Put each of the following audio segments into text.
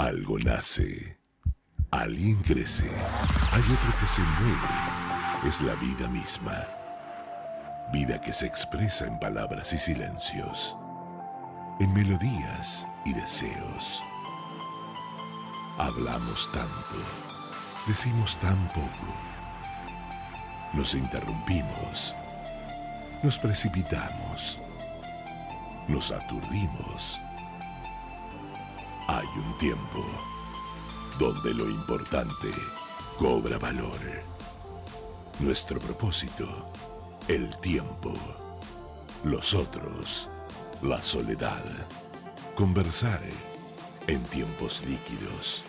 Algo nace, alguien crece, hay otro que se muere. Es la vida misma. Vida que se expresa en palabras y silencios, en melodías y deseos. Hablamos tanto, decimos tan poco. Nos interrumpimos, nos precipitamos, nos aturdimos. Hay un tiempo donde lo importante cobra valor. Nuestro propósito, el tiempo. Los otros, la soledad. Conversar en tiempos líquidos.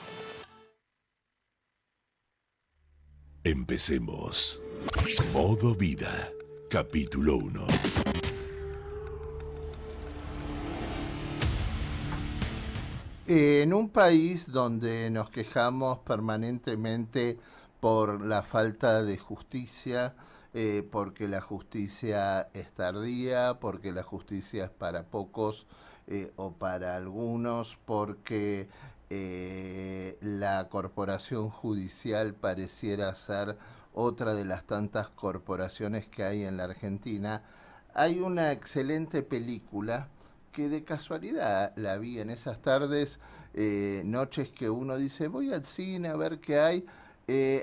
Empecemos. Modo Vida, capítulo 1. En un país donde nos quejamos permanentemente por la falta de justicia, porque la justicia es tardía, porque la justicia es para pocos o para algunos, porque la corporación judicial pareciera ser otra de las tantas corporaciones que hay en la Argentina, hay una excelente película que de casualidad la vi en esas tardes, noches que uno dice, voy al cine a ver qué hay.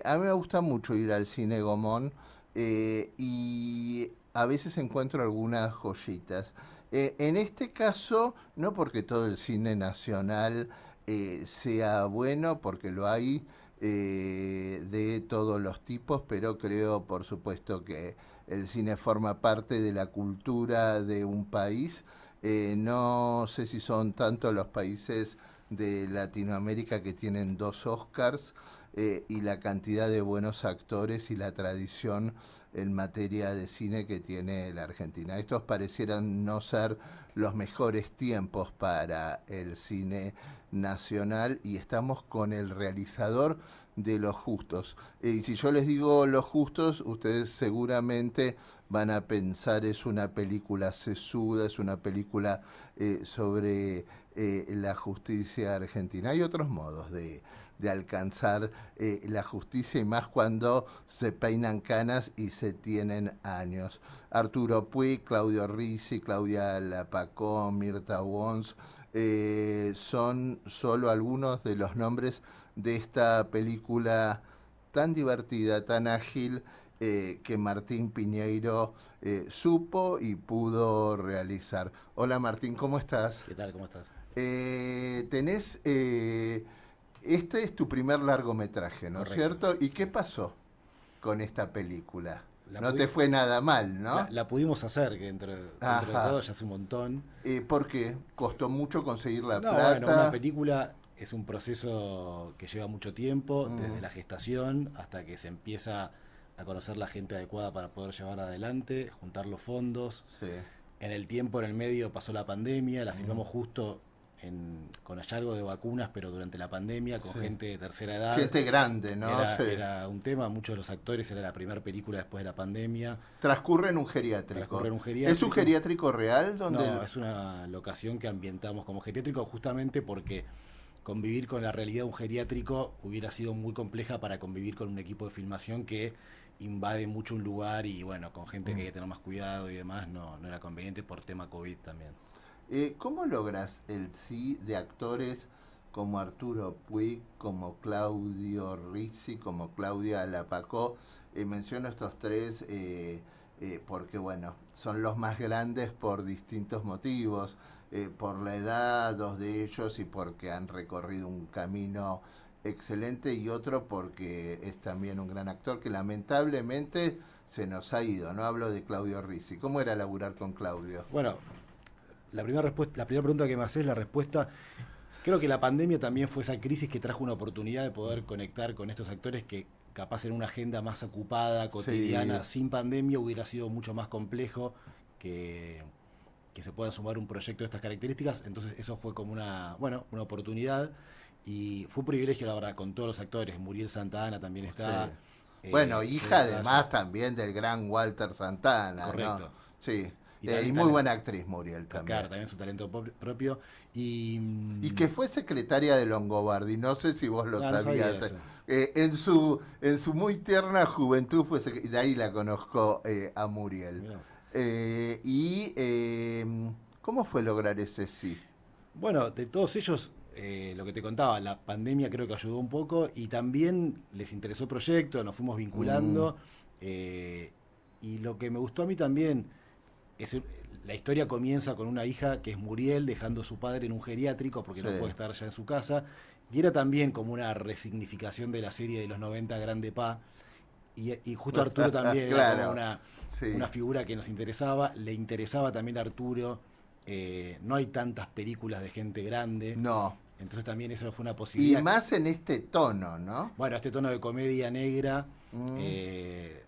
A mí me gusta mucho ir al cine Gomón y a veces encuentro algunas joyitas. En este caso, no porque todo el cine nacional sea bueno, porque lo hay de todos los tipos, pero creo, por supuesto, que el cine forma parte de la cultura de un país. No sé si son tanto los países de Latinoamérica que tienen 2 Oscars y la cantidad de buenos actores y la tradición en materia de cine que tiene la Argentina. Estos parecieran no ser los mejores tiempos para el cine nacional y estamos con el realizador de Los Justos. Y si yo les digo Los Justos, ustedes seguramente van a pensar es una película sesuda, es una película sobre la justicia argentina. Hay otros modos de alcanzar la justicia y más cuando se peinan canas y se tienen años. Arturo Puig, Claudio Ricci, Claudia Lapacón, Mirta Wons, son solo algunos de los nombres de esta película tan divertida, tan ágil, que Martín Piñeiro supo y pudo realizar. Hola Martín, ¿cómo estás? ¿Qué tal? ¿Cómo estás? Tenés, este es tu primer largometraje, ¿no es Correcto. cierto? ¿Y qué pasó con esta película? La, No pudi- te fue nada mal, la, ¿no? la pudimos hacer, que dentro de todo Ajá. ya es un montón. Porque costó mucho conseguir la No, bueno, una plata. película es un proceso que lleva mucho tiempo, desde Mm, la gestación hasta que se empieza a conocer la gente adecuada para poder llevarla adelante, juntar los fondos. sí. En el tiempo, en el medio, pasó la pandemia, la Mm, filmamos justo con hallazgo de vacunas, pero durante la pandemia, con sí. gente de tercera edad. Gente grande, ¿no? Era, Sí. era un tema, muchos de los actores, era la primera película después de la pandemia. Transcurre en un Transcurre geriátrico. en un ¿Es un geriátrico. geriátrico real donde No, es una locación que ambientamos como geriátrico justamente porque convivir con la realidad de un geriátrico hubiera sido muy compleja para convivir con un equipo de filmación que invade mucho un lugar y bueno, con gente que hay que tener más cuidado y demás, no era conveniente por tema COVID también. ¿Cómo logras el sí de actores como Arturo Puig, como Claudio Rizzi, como Claudia Lapacó? Menciono estos tres porque, bueno, son los más grandes por distintos motivos, por la edad, 2 de ellos, y porque han recorrido un camino excelente, y otro porque es también un gran actor que lamentablemente se nos ha ido. No hablo de Claudio Rizzi. ¿Cómo era laburar con Claudio? Bueno, la primera pregunta que me haces, la respuesta, creo que la pandemia también fue esa crisis que trajo una oportunidad de poder conectar con estos actores que capaz en una agenda más ocupada, Sí. cotidiana, sin pandemia hubiera sido mucho más complejo que, que se pueda sumar un proyecto de estas características. Entonces eso fue como una oportunidad y fue un privilegio, la verdad, con todos los actores. Muriel Santana también Sí. está, Bueno, Fede hija Saya, además también del gran Walter Santana, ¿no? correcto. Sí. Y muy buena actriz Muriel también. Claro, también su talento propio. Y que fue secretaria de Longobardi, no sé si vos lo no sabía sabías. eso. En su muy tierna juventud, de ahí la conozco a Muriel. Mirá. ¿Cómo fue lograr ese sí? Bueno, de todos ellos, lo que te contaba, la pandemia creo que ayudó un poco y también les interesó el proyecto, nos fuimos Mm, vinculando. Y lo que me gustó a mí también es la historia comienza con una hija que es Muriel dejando a su padre en un geriátrico porque sí. no puede estar ya en su casa. Y era también como una resignificación de la serie de los 90 Grande Pa. Y justo Arturo también era como Claro, una sí. figura que nos interesaba. Le interesaba también a Arturo. No hay tantas películas de gente grande. No. Entonces también eso fue una Y posibilidad. más en este tono, ¿no? Bueno, este tono de comedia negra Mm,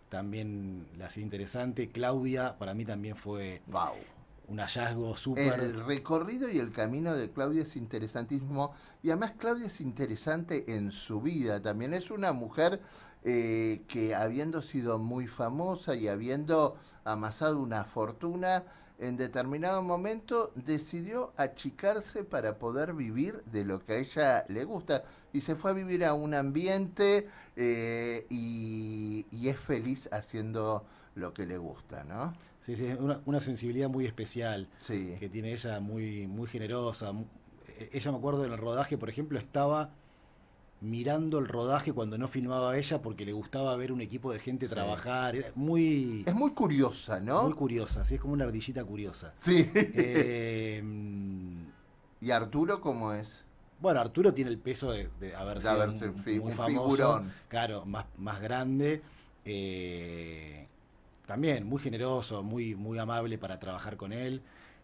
también la hacía interesante. Claudia para mí también fue wow. un hallazgo súper. El recorrido y el camino de Claudia es interesantísimo. Y además Claudia es interesante en su vida también. Es una mujer que habiendo sido muy famosa y habiendo amasado una fortuna, en determinado momento decidió achicarse para poder vivir de lo que a ella le gusta. Y se fue a vivir a un ambiente y es feliz haciendo lo que le gusta, ¿no? Sí, sí, una sensibilidad muy especial Sí. que tiene ella, muy, muy generosa. Ella, me acuerdo, en el rodaje, por ejemplo, estaba mirando el rodaje cuando no filmaba ella porque le gustaba ver un equipo de gente Sí. trabajar. Era muy, Es muy curiosa, muy ¿no? curiosa, sí, es como una ardillita curiosa. Sí. Eh, ¿Y Arturo cómo es? bueno, Arturo tiene el peso de haber De sido haberse muy un famoso, figurón. claro, más grande. eh, También muy generoso, muy, muy amable para trabajar con él.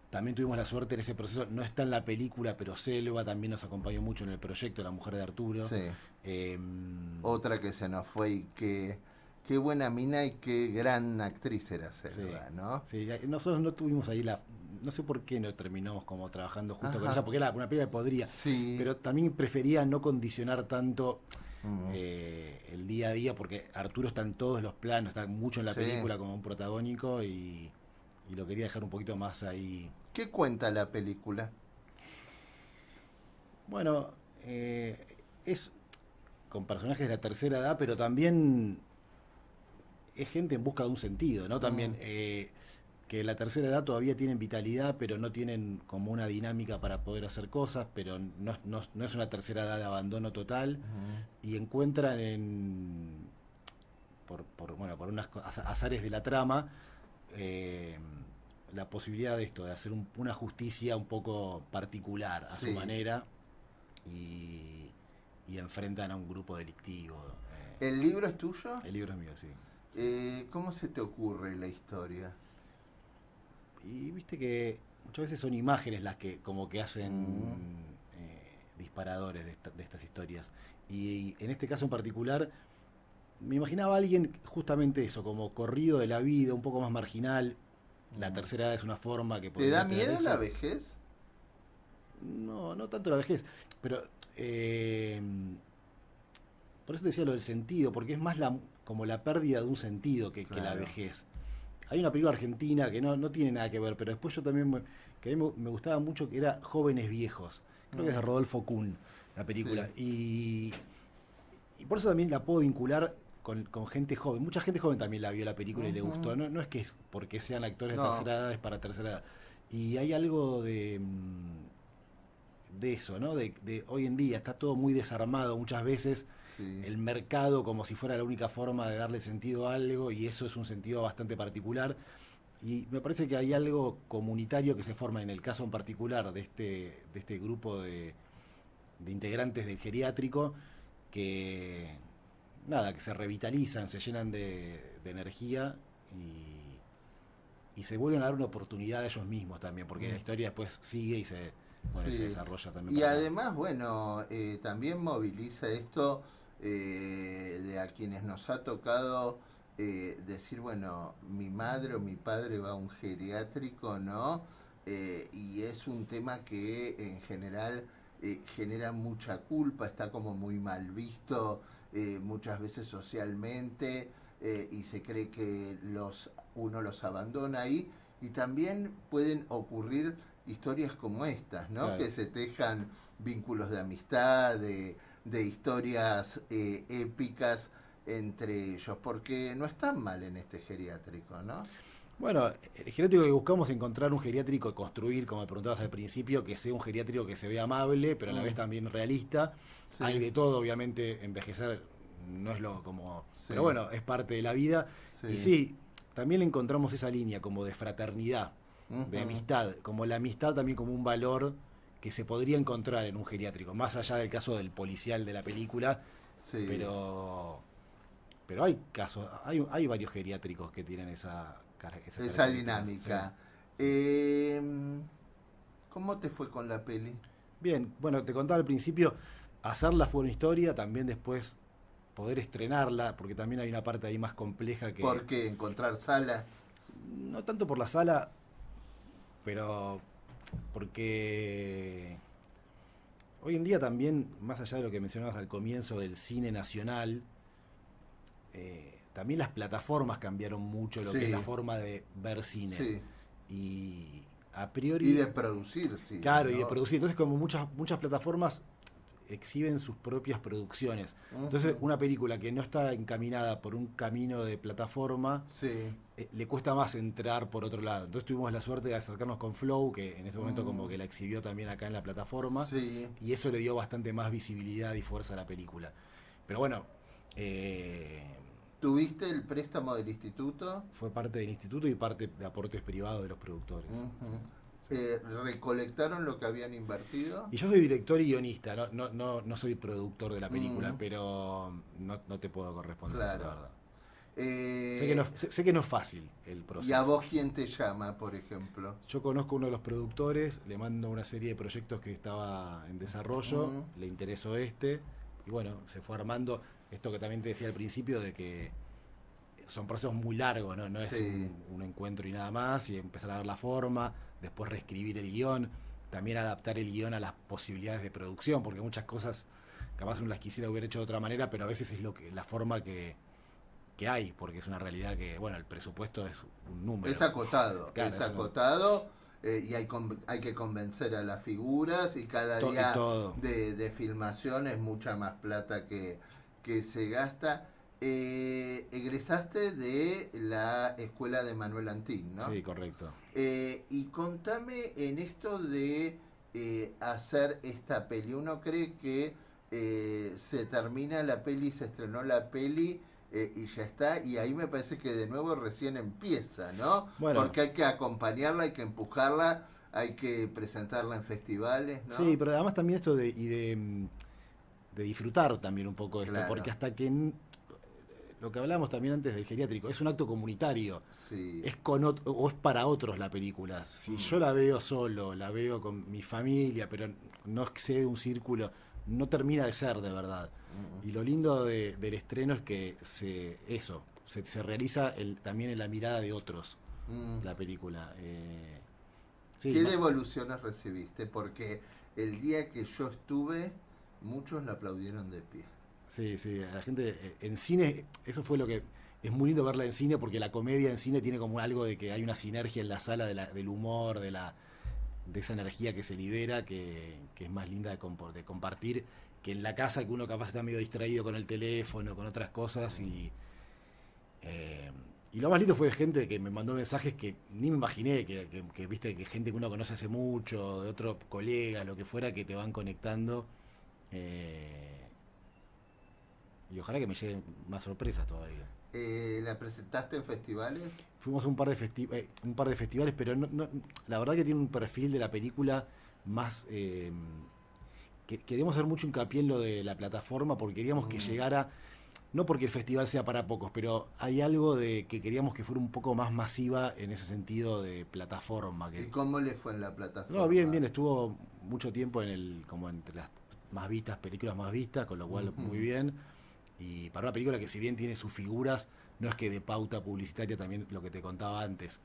También tuvimos la suerte en ese proceso, no está en la película, pero Selva también nos acompañó mucho en el proyecto, la mujer de Arturo. Sí. Eh, Otra que se nos fue y qué buena mina y qué gran actriz era sí, Selva, ¿no? sí, nosotros no tuvimos ahí no sé por qué no terminamos como trabajando justo con ella, Ajá. porque era una película que podría, Sí. pero también prefería no condicionar tanto Mm, el día a día, porque Arturo está en todos los planos, está mucho en la sí. película como un protagónico y lo quería dejar un poquito más ahí. ¿Qué cuenta la película? Bueno, es con personajes de la tercera edad, pero también es gente en busca de un sentido, ¿no? También Mm, que la tercera edad todavía tienen vitalidad, pero no tienen como una dinámica para poder hacer cosas, pero no es una tercera edad de abandono total, mm, y encuentran bueno, por unas azares de la trama, eh, la posibilidad de esto, de hacer una justicia un poco particular a su sí. manera, y, y enfrentan a un grupo delictivo. ¿El libro es tuyo? El libro es mío, sí. ¿Cómo se te ocurre la historia? Y viste que muchas veces son imágenes las que como que hacen Mm, disparadores de estas historias. Y en este caso en particular, me imaginaba a alguien justamente eso, como corrido de la vida, un poco más marginal. La mm. tercera edad es una forma que ¿Te da podría tener miedo la eso. vejez? No, no tanto la vejez, pero por eso te decía lo del sentido, porque es más como la pérdida de un sentido que la Claro. vejez. Hay una película argentina que no tiene nada que ver, pero después yo también, que a mí me gustaba mucho, que era Jóvenes Viejos. Creo que es de Mm, Rodolfo Kuhn, la película. sí. Y por eso también la puedo vincular con gente joven. Mucha gente joven también la vio la película y le Ujú. gustó. No es que porque sean actores de No, tercera edad, es para tercera edad. Y hay algo de eso, ¿no? De hoy en día está todo muy desarmado muchas veces, sí. el mercado como si fuera la única forma de darle sentido a algo, y eso es un sentido bastante particular. Y me parece que hay algo comunitario que se forma en el caso en particular de este grupo de integrantes del geriátrico que, nada, que se revitalizan, se llenan de energía y se vuelven a dar una oportunidad a ellos mismos también, porque la Mm, historia después sigue bueno, y se sí. desarrolla también Y para acá. además, bueno, también moviliza esto de a quienes nos ha tocado decir, bueno, mi madre o mi padre va a un geriátrico, ¿no? Y es un tema que en general genera mucha culpa, está como muy mal visto muchas veces socialmente y se cree que uno los abandona ahí y también pueden ocurrir historias como estas, ¿no? Claro. Que se tejan vínculos de amistad, de historias épicas entre ellos, porque no están mal en este geriátrico, ¿no? Bueno, el geriátrico que buscamos es encontrar un geriátrico, construir, como me preguntabas al principio, que sea un geriátrico que se vea amable, pero a la vez también realista. Sí. Hay de todo, obviamente, envejecer no es lo como... Sí. Pero bueno, es parte de la vida. Sí. Y sí, también encontramos esa línea como de fraternidad, de amistad, como la amistad también como un valor que se podría encontrar en un geriátrico, más allá del caso del policial de la película, Sí. pero hay casos, hay varios geriátricos que tienen esa esa dinámica. Sí. ¿Cómo te fue con la peli? Bien, bueno, te contaba al principio, hacerla fue una historia, también después poder estrenarla, porque también hay una parte ahí más compleja que... ¿Por qué? ¿Encontrar sala? No tanto por la sala, pero porque hoy en día también, más allá de lo que mencionabas al comienzo del cine nacional, también las plataformas cambiaron mucho lo Sí. que es la forma de ver cine. Sí. Y a priori... Y de producir, sí. Claro, ¿no? y de producir. Entonces, como muchas plataformas exhiben sus propias producciones. Entonces, una película que no está encaminada por un camino de plataforma, Sí. le cuesta más entrar por otro lado. Entonces tuvimos la suerte de acercarnos con Flow, que en ese momento como que la exhibió también acá en la plataforma, Sí. y eso le dio bastante más visibilidad y fuerza a la película. Pero bueno, ¿Tuviste el préstamo del instituto? fue parte del instituto y parte de aportes privados de los productores. ¿Recolectaron lo que habían invertido? Y yo soy director y guionista, no soy productor de la película, pero no te puedo corresponder, Claro. la verdad. Eh, Sé que no es fácil el proceso. ¿Y a vos quién te llama, por ejemplo? Yo conozco a uno de los productores, le mando una serie de proyectos que estaba en desarrollo, le interesó este, y bueno, se fue armando esto que también te decía al principio, de que son procesos muy largos, no es Sí. un encuentro y nada más, y empezar a ver la forma, después reescribir el guión, también adaptar el guión a las posibilidades de producción, porque muchas cosas capaz uno las quisiera hubiera hecho de otra manera, pero a veces es la forma que hay, porque es una realidad que, bueno, el presupuesto es un número. Es acotado, Claro, es acotado, y hay que convencer a las figuras, y cada día todo. de filmación es mucha más plata que se gasta. Egresaste de la escuela de Manuel Antín, ¿no? Sí, correcto. Y contame en esto de hacer esta peli. Uno cree que se termina la peli, se estrenó la peli y ya está, y ahí me parece que de nuevo recién empieza, ¿no? Bueno. Porque hay que acompañarla, hay que empujarla, hay que presentarla en festivales, ¿no? Sí, pero además también esto de disfrutar también un poco esto, Claro. porque hasta que lo que hablábamos también antes del geriátrico, es un acto comunitario, Sí. es o es para otros la película. Si yo la veo solo, la veo con mi familia, pero no excede un círculo, no termina de ser de verdad. Y lo lindo del estreno es que se realiza también en la mirada de otros, la película. Sí, ¿Qué devoluciones recibiste? Porque el día que yo estuve, muchos la aplaudieron de pie. Sí, a la gente en cine, eso fue lo que... Es muy lindo verla en cine, porque la comedia en cine tiene como algo de que hay una sinergia en la sala del humor, de esa energía que se libera, que es más linda de compartir, que en la casa, que uno capaz está medio distraído con el teléfono, con otras cosas, y lo más lindo fue de gente que me mandó mensajes que ni me imaginé, que viste, que gente que uno conoce hace mucho, de otros colegas, lo que fuera, que te van conectando. Y ojalá que me lleguen más sorpresas todavía. ¿La presentaste en festivales? Fuimos a un par de festivales, pero la verdad que tiene un perfil de la película más... que queremos hacer mucho hincapié en lo de la plataforma, porque queríamos que llegara... No porque el festival sea para pocos, pero hay algo de que queríamos que fuera un poco más masiva en ese sentido de plataforma. ¿Y cómo le fue en la plataforma? No, bien, estuvo mucho tiempo como entre las más vistas, películas más vistas, con lo cual muy bien. Y para una película que, si bien tiene sus figuras, no es que de pauta publicitaria, también lo que te contaba antes.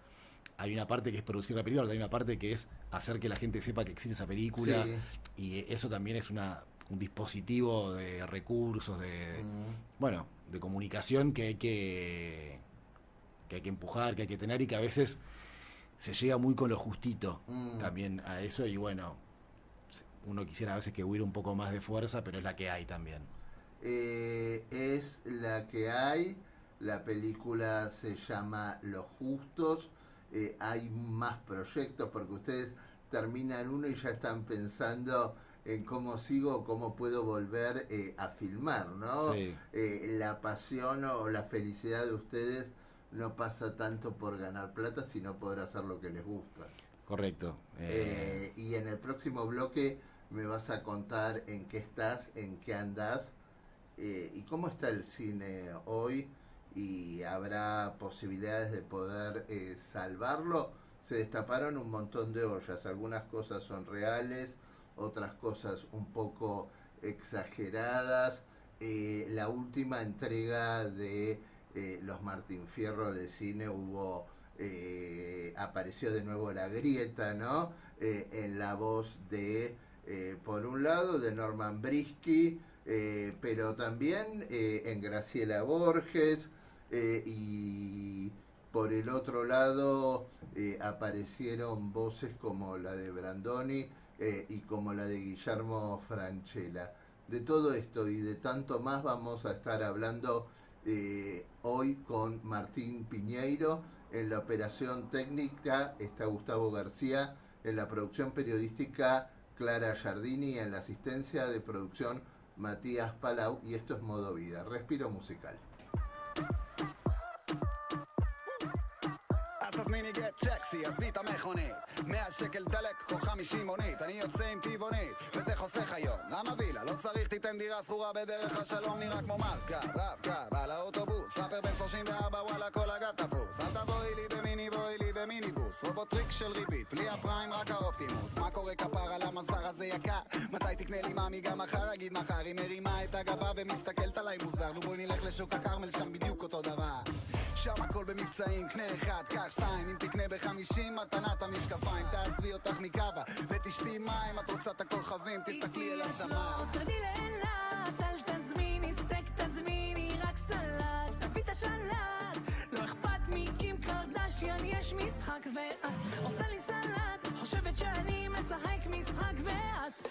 Hay una parte que es producir la película, pero hay una parte que es hacer que la gente sepa que existe esa película. Sí. Y eso también es un dispositivo de recursos, bueno, de comunicación que hay que empujar, que hay que tener, y que a veces se llega muy con lo justito también a eso, y bueno, uno quisiera a veces que hubiera un poco más de fuerza, pero es la que hay también. Es la que hay. La película se llama Los Justos. Hay más proyectos porque ustedes terminan uno y ya están pensando en cómo sigo, cómo puedo volver a filmar, ¿no? Sí. La pasión o la felicidad de ustedes no pasa tanto por ganar plata, sino poder hacer lo que les gusta. Correcto. Y en el próximo bloque me vas a contar en qué estás, en qué andás, y cómo está el cine hoy, y habrá posibilidades de poder salvarlo. Se destaparon un montón de ollas, algunas cosas son reales, otras cosas un poco exageradas. La última entrega de los Martín Fierro de cine apareció de nuevo La Grieta, ¿no? En la voz de, por un lado, de Norman Brisky, pero también en Graciela Borges, y por el otro lado aparecieron voces como la de Brandoni y como la de Guillermo Francella. De todo esto y de tanto más vamos a estar hablando hoy con Martín Piñeiro. En la operación técnica está Gustavo García, en la producción periodística Clara Giardini, en la asistencia de producción Matías Palau, y esto es Modo Vida, respiro musical. תזמיני גט צ'קסי, עזבי את המכונית 100 שקל דלק, כוח 50 מונית אני יוצא עם טבעונית, וזה חוסך היום למה וילה? לא צריך תיתן דירה סחורה בדרך השלום נראה כמו מרקה, רב קו על האוטובוס ספר בן 34, וואלה כל הגב תפוס אל תבואי לי במיני, בואי לי במיניבוס רובוטריק של ריבית, בלי הפריים רק האופטימוס מה קורה כפר על המזר הזה יקר? מתי תקנה לי מאמי גם מחר? אגיד מחר היא מרימה את הגבה ומסתכלת עליי מוזר נו בואי נלך לשוק הכרמל שם בדיוק אותו דבר שם הכל במבצעים, קנה אחד, קח שתיים אם תקנה ב50, מתנת המשקפיים תעזבי אותך מקווה ותשתי מים את רוצה את הכוכבים, תסתכלי אל השמיים תרדי לאילת, אל תזמיני סטייק, תזמיני רק סלט תביא את השלט, לא אכפת מקים קרדשיאן יש משחק ואת עושה לי סלט חושבת שאני משחק משחק ואת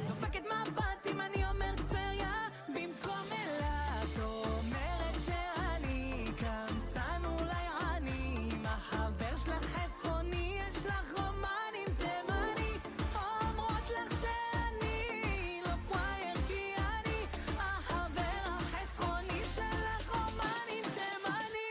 דופקת מבט אם אני אומרת פריה במקום אלת אומרת שאני קמצן אולי עני החבר שלך חסרוני יש לך רומנים תימני אומרות לך שאני לא פרייר כי אני החבר החסרוני שלך רומנים תימני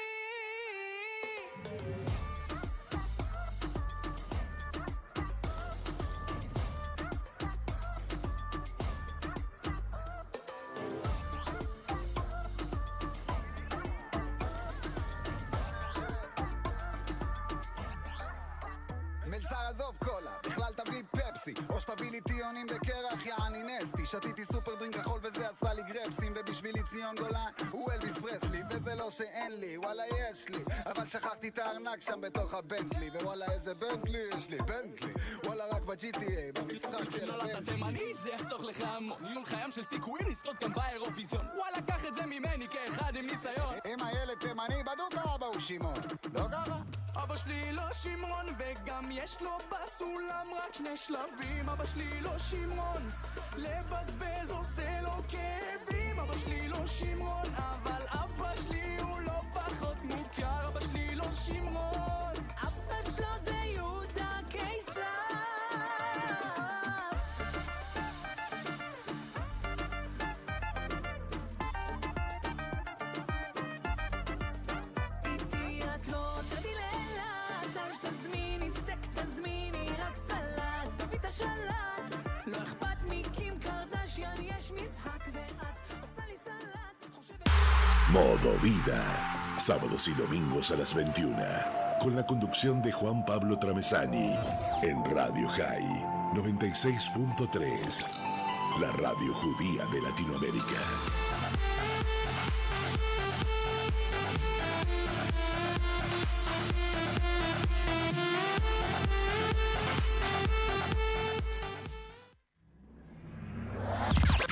מלצר עזוב קולה, בכלל תביא פפסי או שתביא לי טיונים בקרח יעני נסטי שתיתי סופר דרינק כחול וזה עשה לי גרפסים ובשבילי ציון גולן הוא אלביס פרסלי וזה לא שאין לי וואלה יש לי אבל שכחתי את הארנק שם בתוך הבנטלי ווואלה איזה בנטלי יש לי בנטלי וואלה רק ב-GTA במשחק של הבנטלי תימני זה יחסוך לך המון יהיו לך ים של סיכויים לזכות גם באירוויזיון וואלה קח את זה ממני כאחד עם ניסיון אם הילד תימני בדוק אבא הוא שמעון לא קרה? אבא שלי לא שמרון וגם יש לו בסולם רק 2 שלבים אבא שלי לא שמרון לבזבז עושה לו כאבים אבא שלי לא שמרון אבל אבא שלי הוא לא פחות מוכר אבא שלי לא שמרון אבא שלו זה יהודה קיסר איתי את לא תרדי לאילת אל תזמיני סטייק תזמיני רק סלט תביא את השלט לא אכפת מקים קרדשיאן יש משחק ואת עושה לי סלט חושבת Modo Vida, sábados y domingos a las 21, con la conducción de Juan Pablo Tramesani, en Radio High 96.3, la radio judía de Latinoamérica.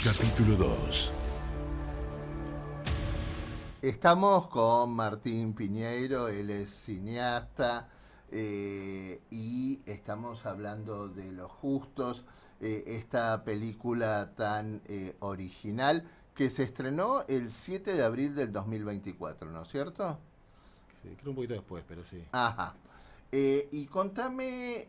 Capítulo 2. Estamos con Martín Piñeiro, él es cineasta, y estamos hablando de Los Justos, esta película tan original que se estrenó el 7 de abril del 2024, ¿no es cierto? Sí, creo un poquito después, pero sí. Ajá. Y contame,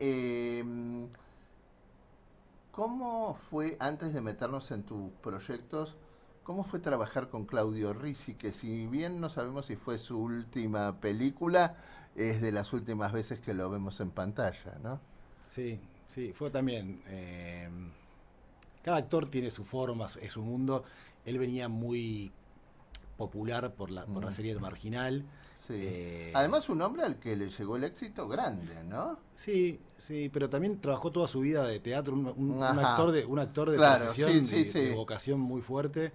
¿cómo fue, antes de meternos en tus proyectos, cómo fue trabajar con Claudio Ricci, que si bien no sabemos si fue su última película, es de las últimas veces que lo vemos en pantalla, ¿no? Sí, sí, fue también. Cada actor tiene su forma, es su mundo. Él venía muy popular por la serie de Marginal. Sí. Además, un hombre al que le llegó el éxito grande, ¿no? Sí, sí, pero también trabajó toda su vida de teatro, un Ajá. actor de Claro, profesión, sí, sí, de sí. vocación muy fuerte,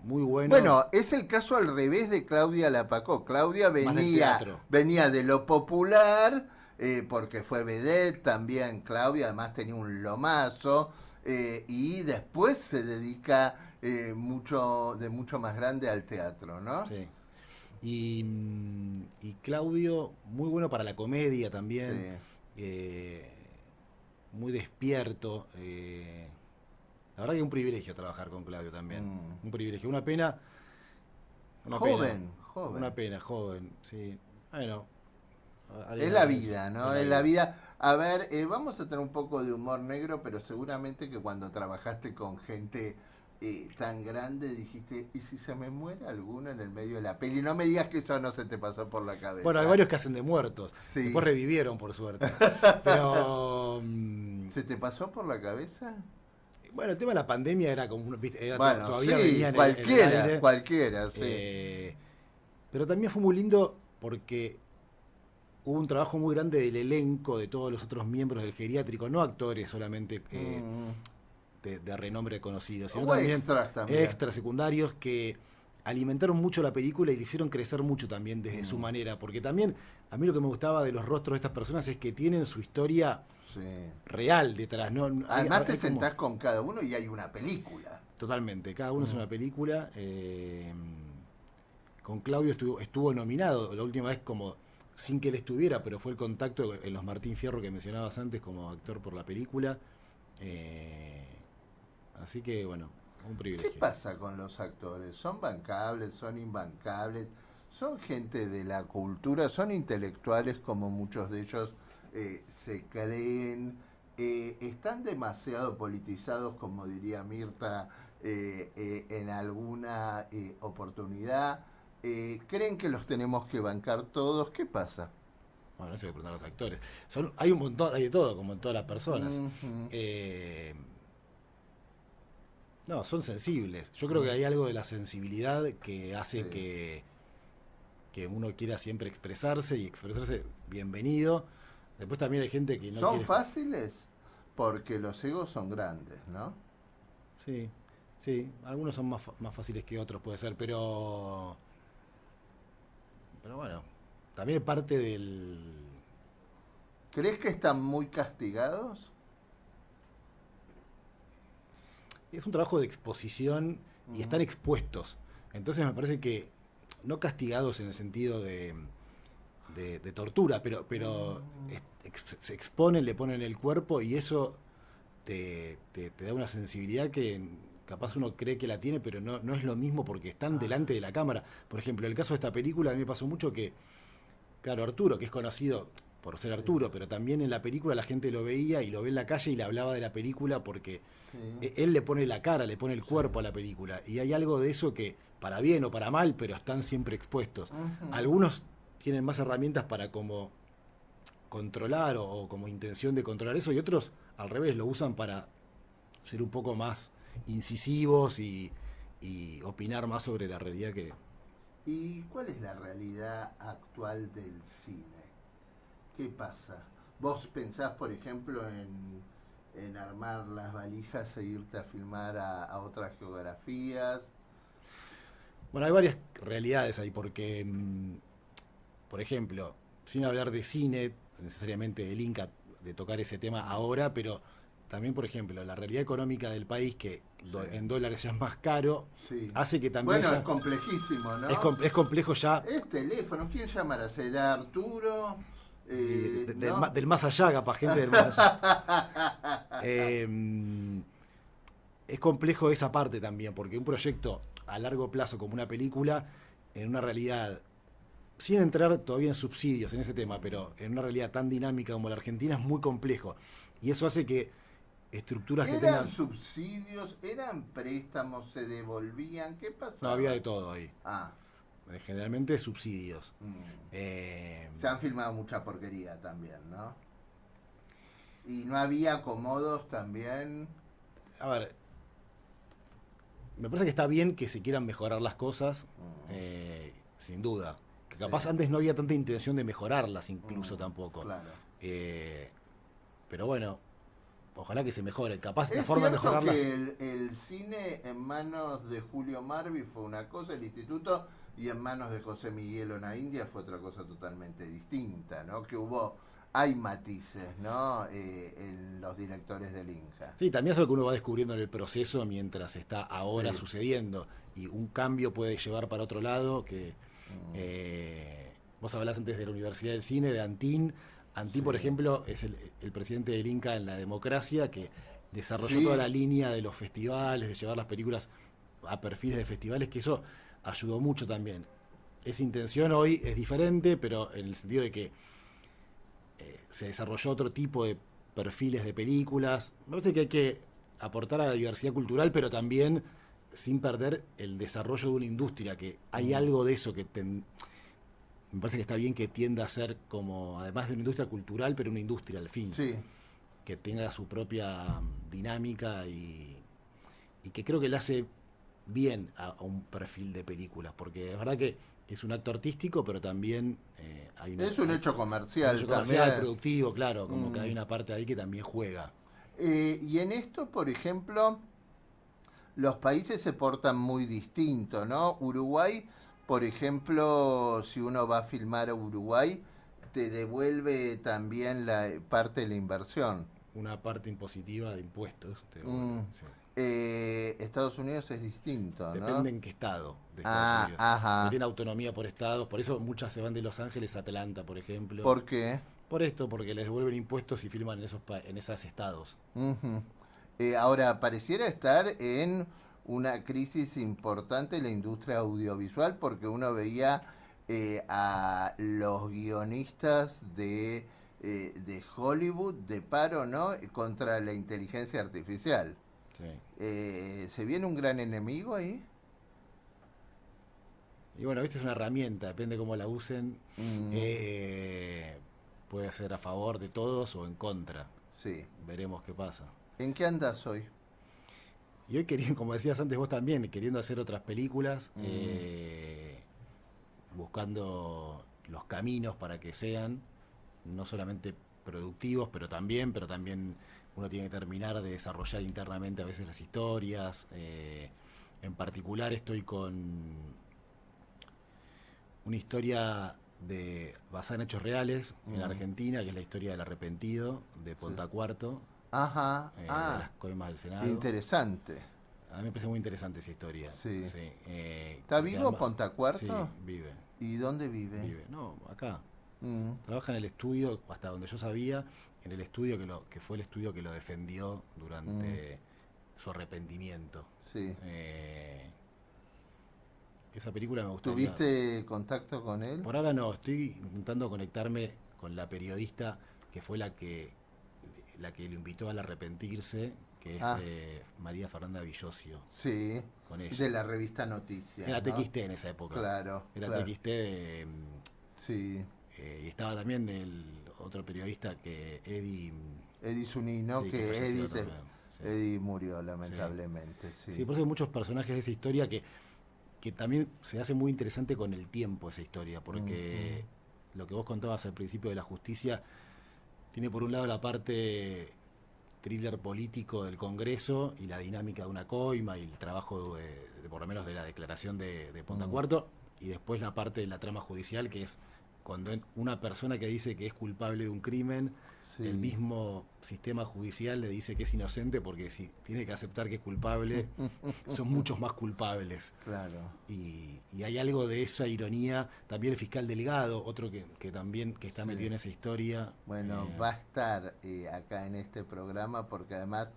muy bueno. Bueno, es el caso al revés de Claudia Lapacó. Claudia Más del teatro. venía de lo popular, porque fue vedette también. Claudia además tenía un lomazo, y después se dedica de mucho más grande al teatro, ¿no? Sí. Y Claudio, muy bueno para la comedia también, muy despierto. La verdad que es un privilegio trabajar con Claudio también. Un privilegio, una pena. Joven. Una pena, joven, sí. Bueno. Es la vida, ¿no? Es la vida. A ver, vamos a tener un poco de humor negro, pero seguramente que cuando trabajaste con gente tan grande dijiste, ¿y si se me muere alguno en el medio de la peli? No me digas que eso no se te pasó por la cabeza. Bueno, hay varios que hacen de muertos. Sí. Después revivieron, por suerte. Pero... ¿Se te pasó por la cabeza? Bueno, el tema de la pandemia era como... Bueno, todavía sí, venía en cualquiera, el aire. cualquiera, sí. Pero también fue muy lindo porque hubo un trabajo muy grande del elenco, de todos los otros miembros del geriátrico, no actores solamente de renombre conocido, sino también extras secundarios que alimentaron mucho la película y le hicieron crecer mucho también desde su manera, porque también a mí lo que me gustaba de los rostros de estas personas es que tienen su historia real detrás, ¿no? Además te sentás con cada uno y hay una película. Totalmente, cada uno es una película. Con Claudio estuvo nominado la última vez como sin que él estuviera, pero fue el contacto en los Martín Fierro que mencionabas antes como actor por la película. Así que, bueno, un privilegio. ¿Qué pasa con los actores? ¿Son bancables? ¿Son imbancables? ¿Son gente de la cultura? ¿Son intelectuales como muchos de ellos se creen? ¿Están demasiado politizados, como diría Mirta, en alguna oportunidad? ¿Creen que los tenemos que bancar todos? ¿Qué pasa? Bueno, no se le preguntan a los actores. Hay un montón, hay de todo, como en todas las personas. No, son sensibles. Yo creo que hay algo de la sensibilidad que hace que uno quiera siempre expresarse y expresarse bienvenido. Después también hay gente que no ¿Son quiere... fáciles? Porque los egos son grandes, ¿no? Sí, sí. Algunos son más fáciles que otros, puede ser, pero bueno, también es parte del... ¿Crees que están muy castigados? Es un trabajo de exposición y están expuestos. Entonces me parece que, no castigados en el sentido de tortura, pero se exponen, le ponen el cuerpo y eso te da una sensibilidad que capaz uno cree que la tiene, pero no es lo mismo porque están delante de la cámara. Por ejemplo, en el caso de esta película a mí me pasó mucho que, claro, Arturo, que es conocido por ser Arturo, pero también en la película la gente lo veía y lo ve en la calle y le hablaba de la película porque él le pone la cara, le pone el cuerpo a la película. Y hay algo de eso que, para bien o para mal, pero están siempre expuestos. Algunos tienen más herramientas para como controlar o como intención de controlar eso, y otros al revés, lo usan para ser un poco más incisivos y opinar más sobre la realidad que... ¿Y cuál es la realidad actual del cine? ¿Qué pasa? ¿Vos pensás, por ejemplo, en armar las valijas e irte a filmar a otras geografías? Bueno, hay varias realidades ahí, porque, por ejemplo, sin hablar de cine, necesariamente el Inca de tocar ese tema ahora, pero también, por ejemplo, la realidad económica del país, que en dólares ya es más caro, hace que también... Bueno, ya es complejísimo, ¿no? Es complejo ya... Es teléfono, ¿quién llamará? ¿Será Arturo? No. Del más allá, capaz, gente del más allá. Es complejo esa parte también, porque un proyecto a largo plazo como una película, en una realidad, sin entrar todavía en subsidios en ese tema, pero en una realidad tan dinámica como la Argentina es muy complejo. Y eso hace que estructuras que ¿Eran tengan... subsidios? ¿Eran préstamos? ¿Se devolvían? ¿Qué No, pasaba? había de todo ahí. Ah, Generalmente subsidios. se han filmado mucha porquería también, ¿no? Y no había acomodos también. A ver, me parece que está bien que se quieran mejorar las cosas, sin duda. Que capaz Sí. antes no había tanta intención de mejorarlas incluso tampoco. Claro. Pero bueno, ojalá que se mejoren. Capaz la Es forma de cierto mejorarlas... que el cine en manos de Julio Marvi fue una cosa, el instituto, y en manos de José Miguel Onaindia fue otra cosa totalmente distinta, ¿no? Que hay matices, ¿no? En los directores del Inca. Sí, también es algo que uno va descubriendo en el proceso mientras está ahora Sí. sucediendo. Y un cambio puede llevar para otro lado. Vos hablás antes de la Universidad del Cine, de Antín. Antín, Sí. por ejemplo, es el presidente del Inca en la democracia, que desarrolló Sí. toda la línea de los festivales, de llevar las películas a perfiles de festivales, que eso ayudó mucho también. Esa intención hoy es diferente, pero en el sentido de que se desarrolló otro tipo de perfiles de películas. Me parece que hay que aportar a la diversidad cultural, pero también sin perder el desarrollo de una industria, que hay algo de eso que me parece que está bien que tienda a ser como, además de una industria cultural, pero una industria al fin, Sí. que tenga su propia dinámica y que creo que le hace bien a un perfil de películas, porque es verdad que es un acto artístico, pero también hay Es un hecho comercial. un hecho comercial, también. productivo, claro, como que hay una parte ahí que también juega. Y en esto, por ejemplo, los países se portan muy distinto, ¿no? Uruguay, por ejemplo, si uno va a filmar a Uruguay, te devuelve también la parte de la inversión. Una parte impositiva de impuestos. Sí. Estados Unidos es distinto, ¿no? Depende en qué estado de Ah, Estados Unidos. ajá. Porque tiene autonomía por estados, por eso muchas se van de Los Ángeles a Atlanta, por ejemplo. ¿Por qué? Por esto, porque les devuelven impuestos y filman en esos estados. Ujú. Ahora, pareciera estar en una crisis importante la industria audiovisual porque uno veía a los guionistas de Hollywood de paro, ¿no? Contra la inteligencia artificial. Sí. ¿Se viene un gran enemigo ahí? Y bueno, viste, es una herramienta, depende cómo la usen. Mm. Puede ser a favor de todos o en contra. Sí. Veremos qué pasa. ¿En qué andas hoy? Y hoy queriendo, como decías antes vos también, queriendo hacer otras películas, buscando los caminos para que sean no solamente productivos, pero también uno tiene que terminar de desarrollar internamente a veces las historias. En particular estoy con una historia basada en hechos reales en Argentina, que es la historia del arrepentido de Pontacuarto, Ajá. de las coimas del Senado. Interesante. A mí me parece muy interesante esa historia. Sí. ¿Está porque vivo además- Pontacuarto? Sí, vive. ¿Y dónde vive? Vive. No, acá. Mm. Trabaja en el estudio, hasta donde yo sabía, en el estudio que fue el estudio que lo defendió durante su arrepentimiento. Sí. Esa película me gustó. ¿Tuviste contacto con él? Por ahora no, estoy intentando conectarme con la periodista que fue la que lo invitó al arrepentirse, que es María Fernanda Villosio. Sí. Con ella. De la revista Noticias. Era ¿no? TXT en esa época. Claro. Era claro. TXT Sí. y estaba también el otro periodista que Eddie Zunino, sí, que falleció Eddie, también, sí. Eddie murió lamentablemente. Sí. Sí, por eso hay muchos personajes de esa historia que también se hace muy interesante con el tiempo esa historia, porque lo que vos contabas al principio de la justicia tiene por un lado la parte thriller político del Congreso y la dinámica de una coima y el trabajo de por lo menos de la declaración de Pontacuarto, y después la parte de la trama judicial que es cuando una persona que dice que es culpable de un crimen, Sí. el mismo sistema judicial le dice que es inocente porque si tiene que aceptar que es culpable, son muchos más culpables. Claro. Y hay algo de esa ironía. También el fiscal Delgado, otro que también que está Sí. metido en esa historia. Bueno, va a estar acá en este programa porque además...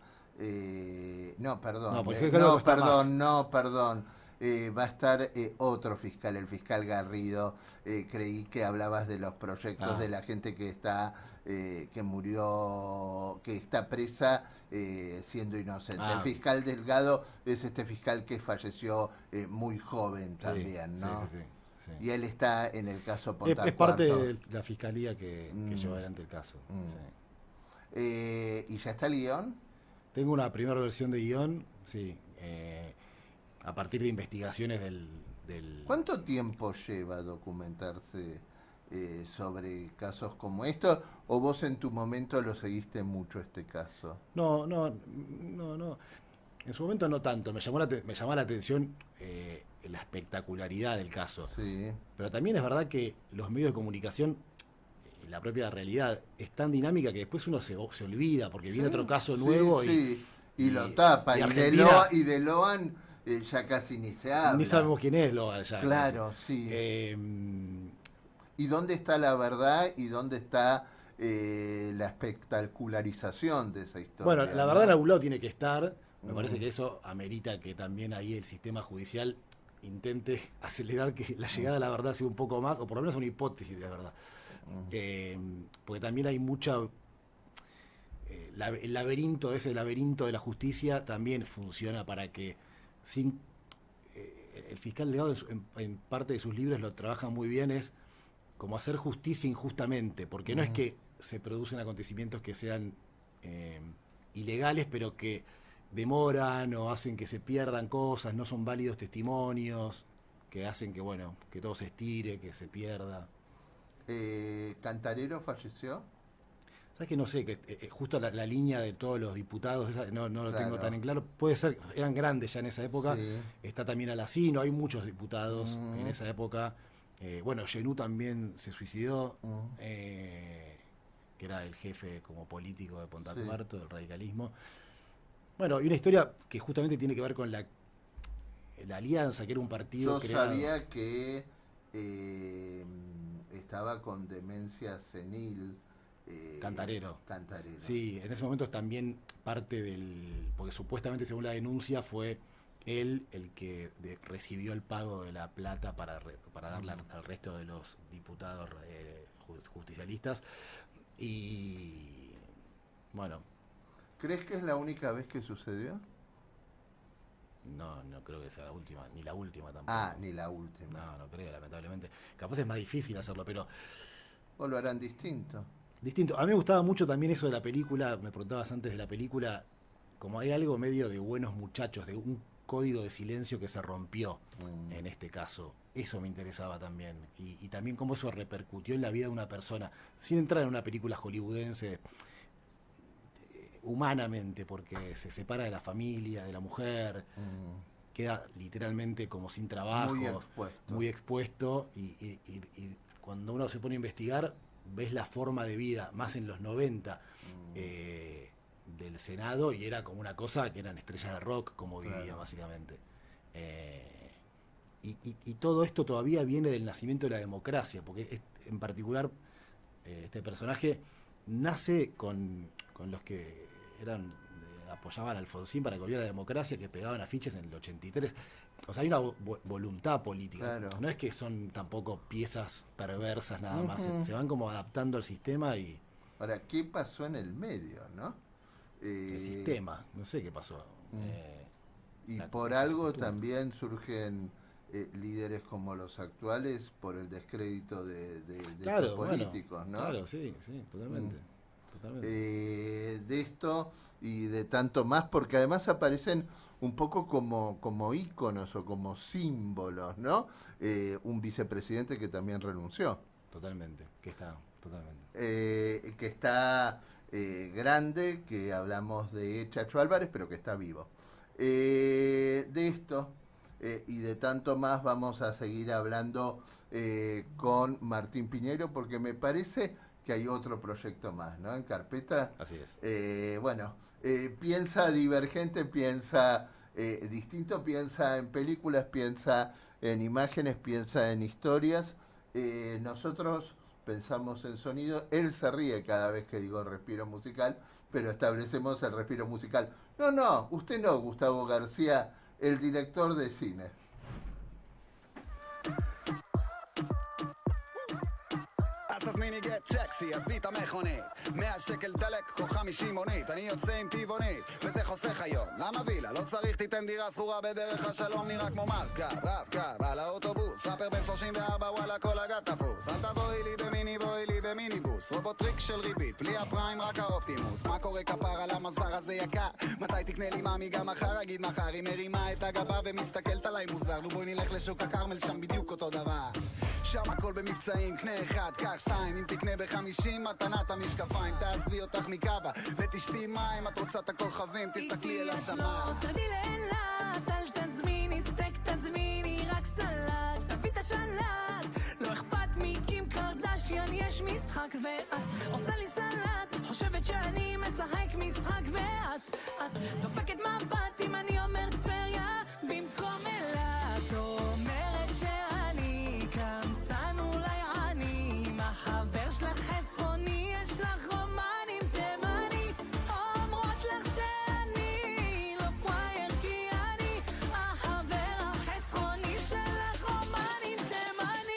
no, perdón. No, porque creo que está más. Perdón. Va a estar otro fiscal, el fiscal Garrido. Creí que hablabas de los proyectos de la gente que está que murió, que está presa siendo inocente. El fiscal Delgado es este fiscal que falleció muy joven también, ¿no? Sí. Y él está en el caso Es Pontal parte Cuarto. de la fiscalía que lleva adelante el caso. Sí. ¿Y ya está el guión? Tengo una primera versión de guión, sí, a partir de investigaciones del... ¿Cuánto tiempo lleva documentarse sobre casos como estos? ¿O vos en tu momento lo seguiste mucho este caso? No. En su momento no tanto. Me llamaba la atención la espectacularidad del caso. Sí. Pero también es verdad que los medios de comunicación, la propia realidad, es tan dinámica que después uno se olvida porque viene otro caso nuevo y lo tapa. Y de Loan ya casi ni se habla. Ni sabemos quién es Logan ya. Claro, casi. sí. ¿Y dónde está la verdad y dónde está la espectacularización de esa historia? Bueno, la verdad en algún lado tiene que estar. Me Mm. parece que eso amerita que también ahí el sistema judicial intente acelerar que la llegada a la verdad sea un poco más, o por lo menos una hipótesis de verdad. Porque también hay mucha... el laberinto de la justicia también funciona para que sin... el fiscal Delgado en parte de sus libros lo trabaja muy bien, es como hacer justicia injustamente, porque no es que se producen acontecimientos que sean ilegales, pero que demoran o hacen que se pierdan cosas, no son válidos testimonios, que hacen que, bueno, que todo se estire, que se pierda. ¿Cantarero falleció? ¿Sabes que no sé? Que justo la línea de todos los diputados, esa, no lo Claro. tengo tan en claro. Puede ser, eran grandes ya en esa época. Sí. Está también Alacino, hay muchos diputados en esa época. Bueno, Genú también se suicidó, que era el jefe como político de Pontal Cuarto, del radicalismo. Bueno, y una historia que justamente tiene que ver con la Alianza, que era un partido Yo creado. sabía que estaba con demencia senil. Cantarero. Cantarero. Sí, en ese momento también parte del... Porque supuestamente, según la denuncia, fue él el que recibió el pago de la plata para darle al resto de los diputados justicialistas. Y... bueno, ¿Crees que es la única vez que sucedió? no creo que sea la última, ni la última tampoco. Ah, ni la última. No creo, lamentablemente. Capaz es más difícil hacerlo, pero... ¿O lo harán distinto? distinto. A mí me gustaba mucho también eso de la película, me preguntabas antes de la película, como hay algo medio de Buenos Muchachos, de un código de silencio que se rompió en este caso. Eso me interesaba también. Y también cómo eso repercutió en la vida de una persona, sin entrar en una película hollywoodense, humanamente, porque se separa de la familia, de la mujer, queda literalmente como sin trabajo, muy expuesto y cuando uno se pone a investigar, ves la forma de vida, más en los 90, del Senado, y era como una cosa que eran estrellas de rock, como vivían básicamente. Y todo esto todavía viene del nacimiento de la democracia, porque en particular este personaje nace con los que apoyaban a Alfonsín para que volviera la democracia, que pegaban afiches en el 83. O sea, hay una voluntad política. Claro. No es que son tampoco piezas perversas nada más. Se van como adaptando al sistema y... Ahora, ¿qué pasó en el medio, no? el sistema, no sé qué pasó. Y por algo también surgen líderes como los actuales por el descrédito de estos políticos, ¿no? Claro, sí, totalmente. De esto y de tanto más, porque además aparecen un poco como íconos o como símbolos, ¿no? Un vicepresidente que también renunció. Totalmente, Que está grande, que hablamos de Chacho Álvarez, pero que está vivo. De esto, y de tanto más vamos a seguir hablando con Martín Piñeiro, porque me parece que hay otro proyecto más, ¿no? En carpeta. Así es. Bueno, piensa divergente, piensa distinto, piensa en películas, piensa en imágenes, piensa en historias. Nosotros pensamos en sonido. Él se ríe cada vez que digo respiro musical, pero establecemos el respiro musical. No, usted no, Gustavo García, el director de cine. תזמיני גט צ'קסי, עזבי את המכונית 100 שקל דלק, קחו 50 מונית אני יוצא עם טבעונית, וזה חוסך היום למה וילה? לא צריך תיתן דירה סחורה בדרך השלום נראה כמו מרכב, רב קו, על האוטובוס ספר בן 34, וואלה כל הגב תפוס אל תבואי לי במיני, בואי לי במיניבוס רובוטריק של ריבית, בלי הפריים רק האופטימוס מה קורה כפר על המזר הזה יקר? מתי תקנה לי מאמי גם מחר? אגיד מחר היא מרימה את הגבה ומסתכלת עליי מוזר נו בואי נלך לשוק הכרמל שם בדיוק אותו דבר שם הכל במבצעים, קנה אחד, קח שתיים אם תקנה ב50, מתנת המשקפיים תעזבי אותך מקאבה ותשתי מים את רוצה את הכוכבים, תסתכלי אל השמיים תרדי לאילת, אל תזמיני סטייק, תזמיני רק סלט תביא את השלט, לא אכפת מקים קרדשיאן יש משחק ואת עושה לי סלט חושבת שאני משחק משחק ואת דופקת מבט אם אני אומר טבריה במקום אילת אומרת שאני קמצן אולי עני החבר שלך חסרוני יש לך רומנים תימני אומרות לך שאני לא פרייר כי אני החבר החסרוני שלך רומנים תימני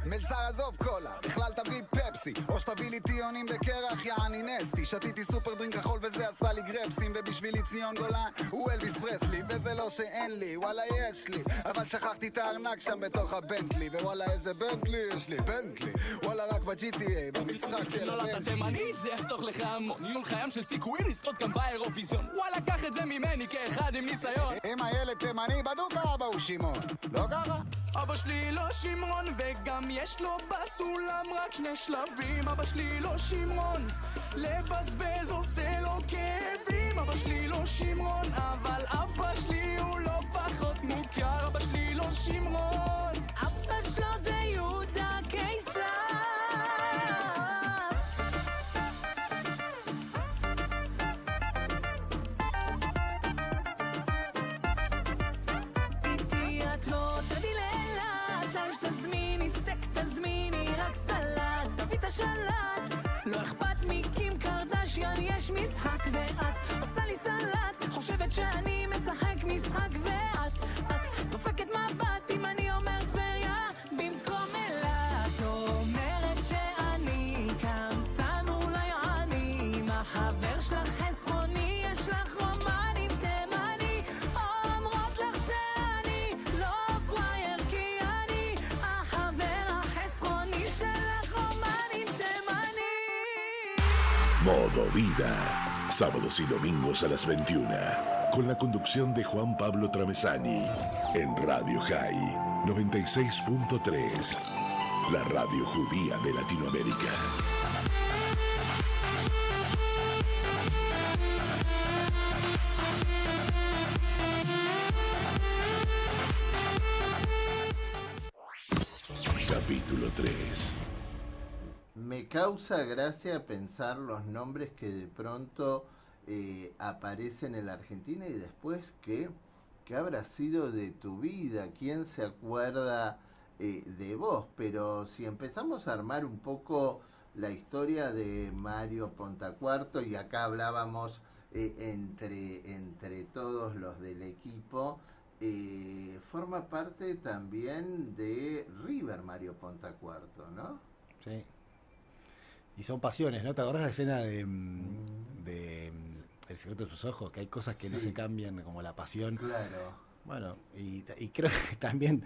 מלצר עזוב קולה, בכלל תביא פפסי או שתביא לי טיונים בקרח יעני נסטי שתיתי סופר דרינק כחול וזה עשה לי גרפסים ובשבילי ציון גולן הוא אלביס פרסלי וזה לא שאין לי וואלה יש לי אבל שכחתי את הארנק שם בתוך הבנטלי ווואלה איזה בנטלי יש לי בנטלי וואלה רק ב-GTA במשחק של לא הבן אתה תימני זה יחסוך לך המון יהיו לך ים של סיכויים לזכות גם באירוויזיון וואלה קח את זה ממני כאחד עם ניסיון אם הילד תימני בדוק האבא הוא שמעון לא ככה? אבא שלי לא שמרון וגם יש לו בסולם רק 2 שלבים אבא שלי לא שמרון לבזבז עושה לו כאבים אבא שלי לא שמרון אבל אבא שלי הוא לא פחות מוכר אבא שלי לא שמרון אבא שלו זה יהודה קיסר איתי את לא תרדי לאילת אל תזמיני סטייק תזמיני רק סלט תביא את השלט לא אכפת מקים קרדשיאן יש משחק ואת עושה לי סלט חושבת שאני משחק משחק ואת דופקת מבט אם אני אומר טבריה במקום אילת אומרת שאני קמצן אולי עני החבר שלך חסרוני יש לך רומנים תימני אומרות לך שאני לא פרייר כי אני החבר החסרוני שלך רומנים תימני Modo Vida. Sábados y domingos a las 21. Con la conducción de Juan Pablo Tramesani. En Radio High 96.3. La radio judía de Latinoamérica. Capítulo 3. Me causa gracia pensar los nombres que de pronto aparecen en la Argentina y después ¿qué habrá sido de tu vida? ¿Quién se acuerda de vos? Pero si empezamos a armar un poco la historia de Mario Pontacuarto, y acá hablábamos entre todos los del equipo, forma parte también de River Mario Pontacuarto, ¿no? Sí. Y son pasiones, ¿no? ¿Te acordás de la escena de El secreto de sus ojos? Que hay cosas que no Sí. se cambian, como la pasión. Claro. Bueno, y creo que también...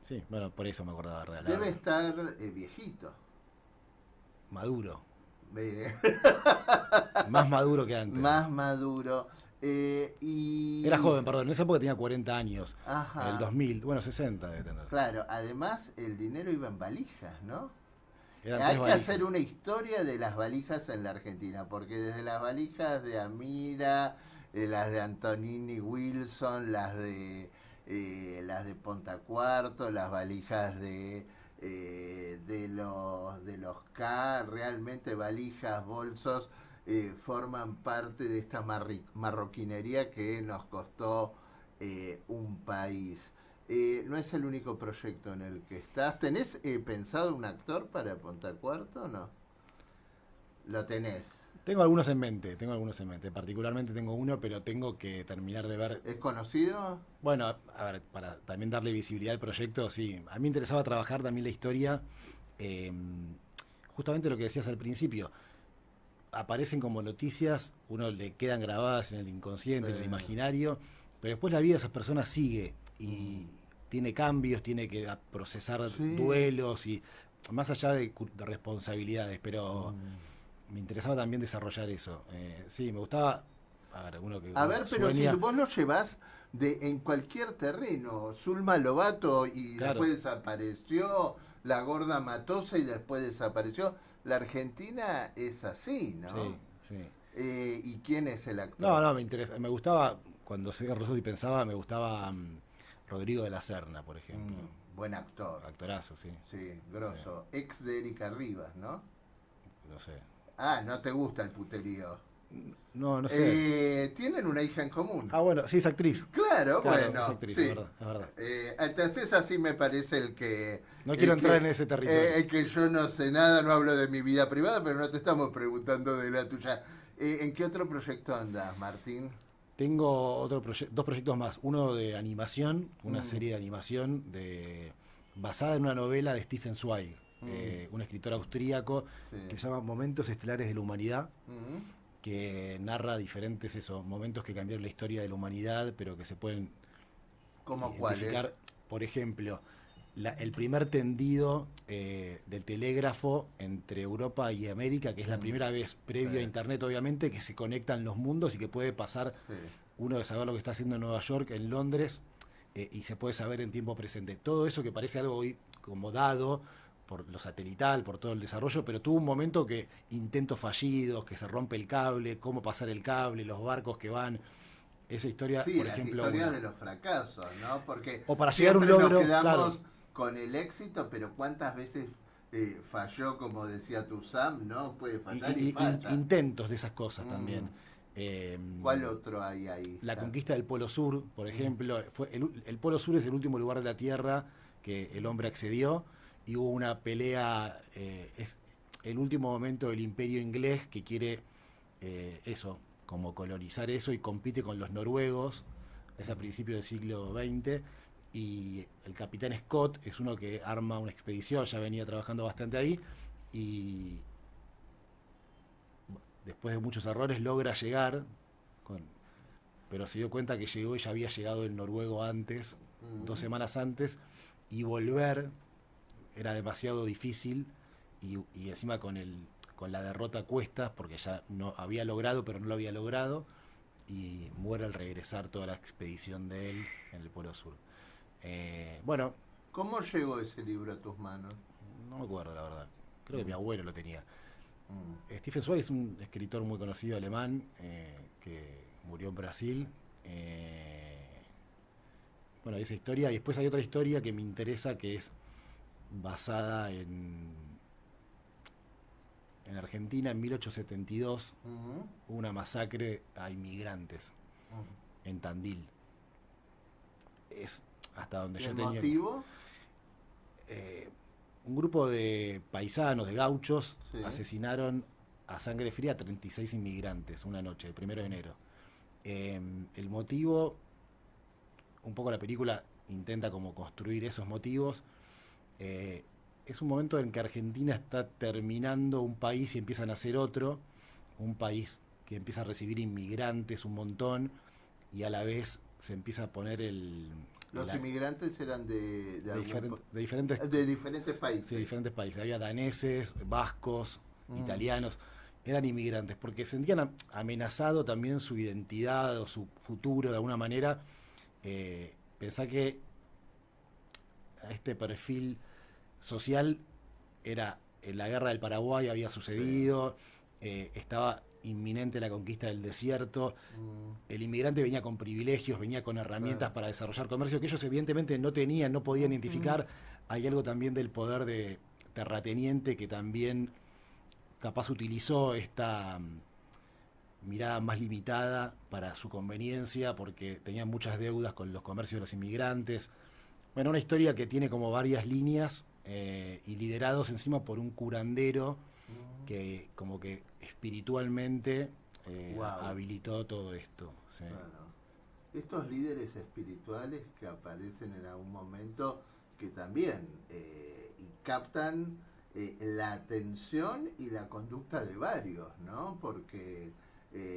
sí, bueno, por eso me acordaba realmente. Debe estar viejito. Maduro. Más maduro que antes. Más maduro. Y... Era joven, perdón, en esa época tenía 40 años. Ajá. En el 2000, bueno, 60 debe tener. Claro, además el dinero iba en valijas, ¿no? Eran Hay 3 que valijas. hacer una historia de las valijas en la Argentina, porque desde las valijas de Amira, las de Antonini Wilson, las de Pontacuarto, las valijas de los K, realmente valijas, bolsos, forman parte de esta marroquinería que nos costó un país. No es el único proyecto en el que estás. ¿Tenés pensado un actor para Pontacuarto o no? Lo tenés. Tengo algunos en mente. Particularmente tengo uno, pero tengo que terminar de ver. ¿Es conocido? Bueno, a ver, para también darle visibilidad al proyecto, sí. A mí me interesaba trabajar también la historia. Justamente lo que decías al principio. Aparecen como noticias, uno le quedan grabadas en el inconsciente, en el imaginario, pero después la vida de esas personas sigue y tiene cambios, tiene que procesar duelos y más allá de responsabilidades, pero me interesaba también desarrollar eso. Sí, me gustaba. A ver, uno que A ver, pero sueña. si vos lo llevas en cualquier terreno, Zulma Lobato y Claro. después desapareció, La Gorda Matosa y después desapareció. La Argentina es así, ¿no? Sí, sí. ¿Y quién es el actor? No, me interesa. Me gustaba, cuando seguía Rosso y pensaba, me gustaba Rodrigo de la Serna, por ejemplo. Buen actor. Actorazo, sí. Sí, grosso. Ex de Erika Rivas, ¿no? No sé. Ah, no te gusta el puterío. No sé. Tienen una hija en común. Ah, bueno, sí, es actriz. Claro, bueno. es actriz, sí. es verdad. Entonces así me parece el que... No quiero el entrar que- en ese territorio. el que yo no sé nada, no hablo de mi vida privada, pero no te estamos preguntando de la tuya. ¿En qué otro proyecto andas, Martín? Tengo dos proyectos más. Uno de animación, una serie de animación basada en una novela de Stefan Zweig, un escritor austríaco que se llama Momentos Estelares de la Humanidad, que narra diferentes momentos que cambiaron la historia de la humanidad, pero que se pueden ¿Cómo cuál identificar. Por ejemplo, el primer tendido del telégrafo entre Europa y América, que es la primera vez previo a Internet, obviamente, que se conectan los mundos y que puede pasar uno de saber lo que está haciendo en Nueva York, en Londres, y se puede saber en tiempo presente. Todo eso que parece algo hoy como dado por lo satelital, por todo el desarrollo, pero tuvo un momento que intentos fallidos, que se rompe el cable, cómo pasar el cable, los barcos que van. Esa historia, Sí, por las ejemplo. historias una. de los fracasos, ¿no? Porque O para llegar a un siempre logro, nos quedamos claro. con el éxito, pero ¿cuántas veces falló, como decía tu Sam, ¿no? Puede fallar y, falla. Intentos de esas cosas también. ¿Cuál otro hay ahí? La conquista del Polo Sur, por ejemplo. El Polo Sur es el último lugar de la Tierra que el hombre accedió y hubo una pelea, es el último momento del imperio inglés que quiere como colonizar eso y compite con los noruegos, es a principios del siglo XX, y el capitán Scott es uno que arma una expedición, ya venía trabajando bastante ahí, y después de muchos errores logra llegar, pero se dio cuenta que llegó y ya había llegado el noruego antes, 2 semanas antes, y volver era demasiado difícil, y encima con la derrota a cuestas, porque ya no había logrado, pero no lo había logrado, y muere al regresar toda la expedición de él en el Polo Sur. Bueno, ¿Cómo llegó ese libro a tus manos? no me acuerdo la verdad, creo que mi abuelo lo tenía. Stefan Zweig es un escritor muy conocido alemán que murió en Brasil. Bueno, esa historia, y después hay otra historia que me interesa, que es basada en Argentina en 1872. Hubo una masacre a inmigrantes en Tandil. Es hasta donde yo ¿El tenía. motivo? Un grupo de paisanos, de gauchos, Sí. asesinaron a sangre fría a 36 inmigrantes una noche, el 1 de enero. El motivo, un poco la película intenta como construir esos motivos. Es un momento en que Argentina está terminando un país y empieza a nacer otro, un país que empieza a recibir inmigrantes un montón, y a la vez se empieza a poner Los inmigrantes eran de diferentes de diferentes países. Sí, diferentes países. Había daneses, vascos, italianos, eran inmigrantes, porque sentían amenazado también su identidad o su futuro de alguna manera. Pensá que a este perfil social era la guerra del Paraguay había sucedido, estaba inminente la conquista del desierto, el inmigrante venía con privilegios, venía con herramientas para desarrollar comercio que ellos evidentemente no tenían, no podían identificar. Hay algo también del poder de terrateniente que también capaz utilizó esta mirada más limitada para su conveniencia porque tenían muchas deudas con los comercios de los inmigrantes. Bueno, una historia que tiene como varias líneas y liderados encima por un curandero que como que espiritualmente habilitó todo esto. Sí. Claro. Estos líderes espirituales que aparecen en algún momento que también y captan la atención y la conducta de varios, ¿no? Porque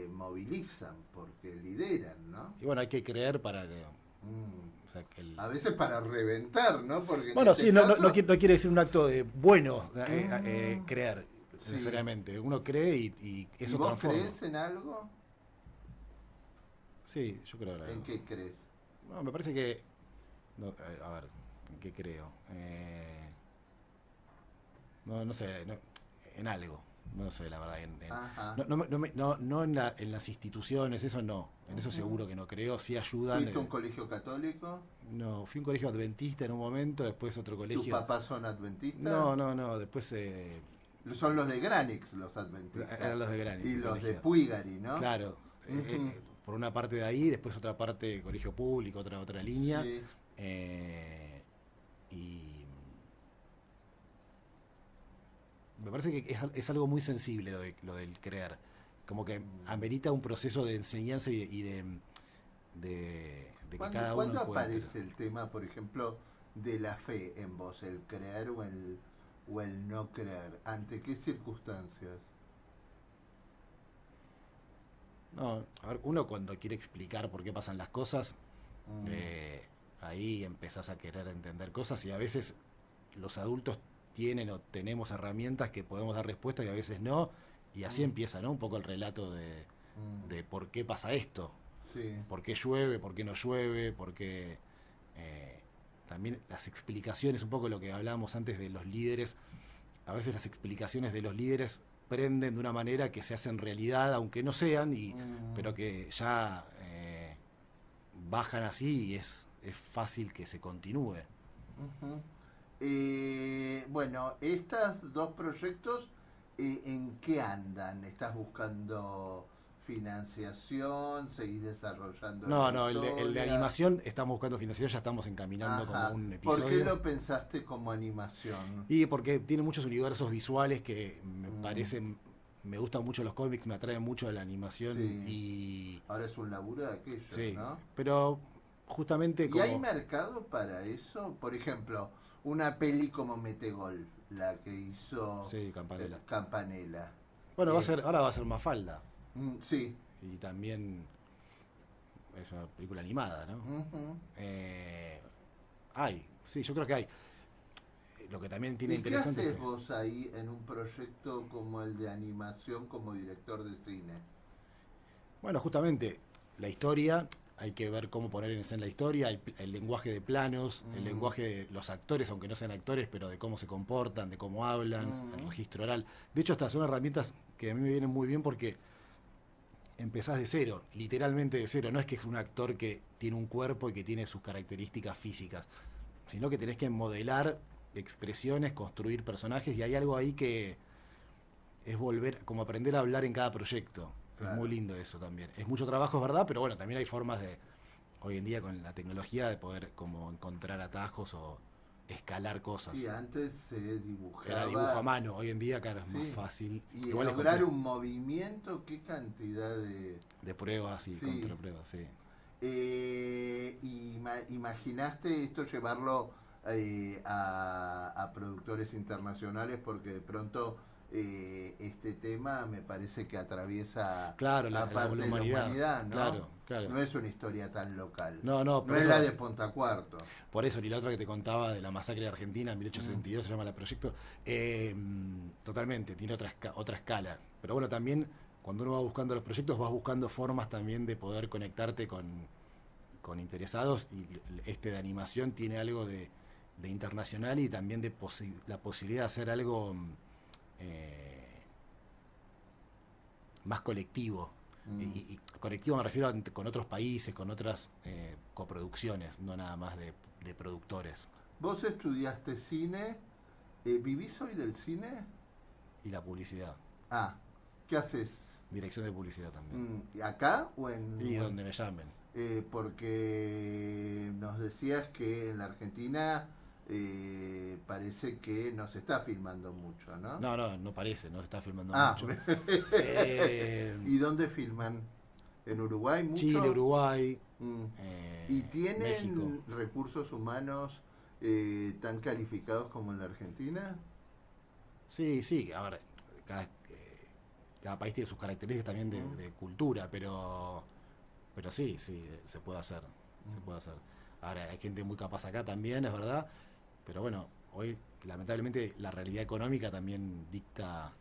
movilizan, porque lideran, ¿no? Y bueno, hay que creer para que... o sea, que A veces para reventar, ¿no? Porque bueno, este sí, caso... no quiere decir un acto de bueno creer, Sí. necesariamente. Uno cree y eso ¿Y vos transforma. crees en algo? Sí, yo creo. ¿En qué crees? No, me parece que... no, a ver, ¿en qué creo? No sé, en algo. No sé, la verdad. Ajá. No en las instituciones, eso no. En eso seguro que no creo. Sí ayudan. ¿Fuiste a un colegio católico? No, fui a un colegio adventista en un momento, después otro colegio... ¿Tus papás son adventistas? No, después... Son los de Granix, los adventistas. eran los de Granix. Y el los de colegio. Puigari, ¿no? Claro. Por una parte de ahí, después otra parte colegio público, otra línea. Sí. Y me parece que es algo muy sensible lo del creer. Como que amerita un proceso de enseñanza y de que cada uno ¿Cuándo encuentre. aparece el tema, por ejemplo, de la fe en vos? ¿El creer o el no creer? ¿Ante qué circunstancias? No, a ver, uno cuando quiere explicar por qué pasan las cosas, ahí empezás a querer entender cosas y a veces los adultos tienen o tenemos herramientas que podemos dar respuesta y a veces no, y así empieza, ¿no? Un poco el relato de por qué pasa esto, Sí. por qué llueve, por qué no llueve, por qué... también las explicaciones, un poco lo que hablábamos antes de los líderes, a veces las explicaciones de los líderes prenden de una manera que se hacen realidad, aunque no sean, pero que ya bajan así y es fácil que se continúe. Ujú. Bueno, estos dos proyectos, ¿en qué andan? ¿Estás buscando financiación? ¿Seguís desarrollando No, la el de historia? animación estamos buscando financiación, ya estamos encaminando Ajá. como un episodio. ¿Por qué lo pensaste como animación? Y porque tiene muchos universos visuales que me parecen, me gustan mucho los cómics, me atraen mucho la animación Sí. y Ahora es un laburo de aquello, sí, ¿no? pero justamente ¿Y como hay mercado para eso? Por ejemplo, una peli como Metegol, la que hizo sí, Campanella. Campanella. Bueno, ahora va a ser Mafalda Sí. y también es una película animada, ¿no? Ujú. Sí, yo creo que hay. Lo que también tiene ¿Y qué interesante haces es que- vos ahí en un proyecto como el de animación como director de cine? Bueno, justamente la historia, hay que ver cómo poner en escena la historia, el lenguaje de planos, el lenguaje de los actores, aunque no sean actores, pero de cómo se comportan, de cómo hablan, el registro oral. De hecho, estas son herramientas que a mí me vienen muy bien porque empezás de cero, literalmente de cero. No es que es un actor que tiene un cuerpo y que tiene sus características físicas, sino que tenés que modelar expresiones, construir personajes, y hay algo ahí que es volver, como aprender a hablar en cada proyecto. Claro. Es muy lindo eso también. Es mucho trabajo, es verdad, pero bueno, también hay formas de, hoy en día con la tecnología, de poder como encontrar atajos o escalar cosas. Sí, antes se dibujaba. Era dibujo a mano, hoy en día, claro, es Sí. más fácil. Y Igual es lograr complejo. un movimiento, qué cantidad De pruebas y Sí. contrapruebas, sí. ¿Imaginaste esto llevarlo a productores internacionales? Porque de pronto este tema me parece que atraviesa Claro, a parte de la humanidad, ¿no? Claro, claro. No es una historia tan local. No, No es la de Pontacuarto. Por eso, ni la otra que te contaba de la masacre de Argentina en 1862, se llama La Proyecto, totalmente, tiene otra escala. Pero bueno, también cuando uno va buscando los proyectos, vas buscando formas también de poder conectarte con interesados, y de animación tiene algo de internacional y también de la posibilidad de hacer algo más colectivo. Y colectivo me refiero con otros países, con otras coproducciones, no nada más de productores. Vos estudiaste cine, ¿vivís hoy del cine? Y la publicidad. Ah, ¿qué haces? Dirección de publicidad también. ¿Acá o en...? Y donde me llamen. Porque nos decías que en la Argentina parece que no se está filmando mucho, ¿no? No parece, no se está filmando Ah, mucho. ¿y dónde filman? ¿En Uruguay mucho? Chile, Uruguay. ¿Y tienen México. recursos humanos tan calificados como en la Argentina? Sí, a ver, cada país tiene sus características también de cultura, pero sí, se puede hacer. Se puede hacer. Ahora, hay gente muy capaz acá también, es verdad, pero bueno, hoy lamentablemente la realidad económica también dicta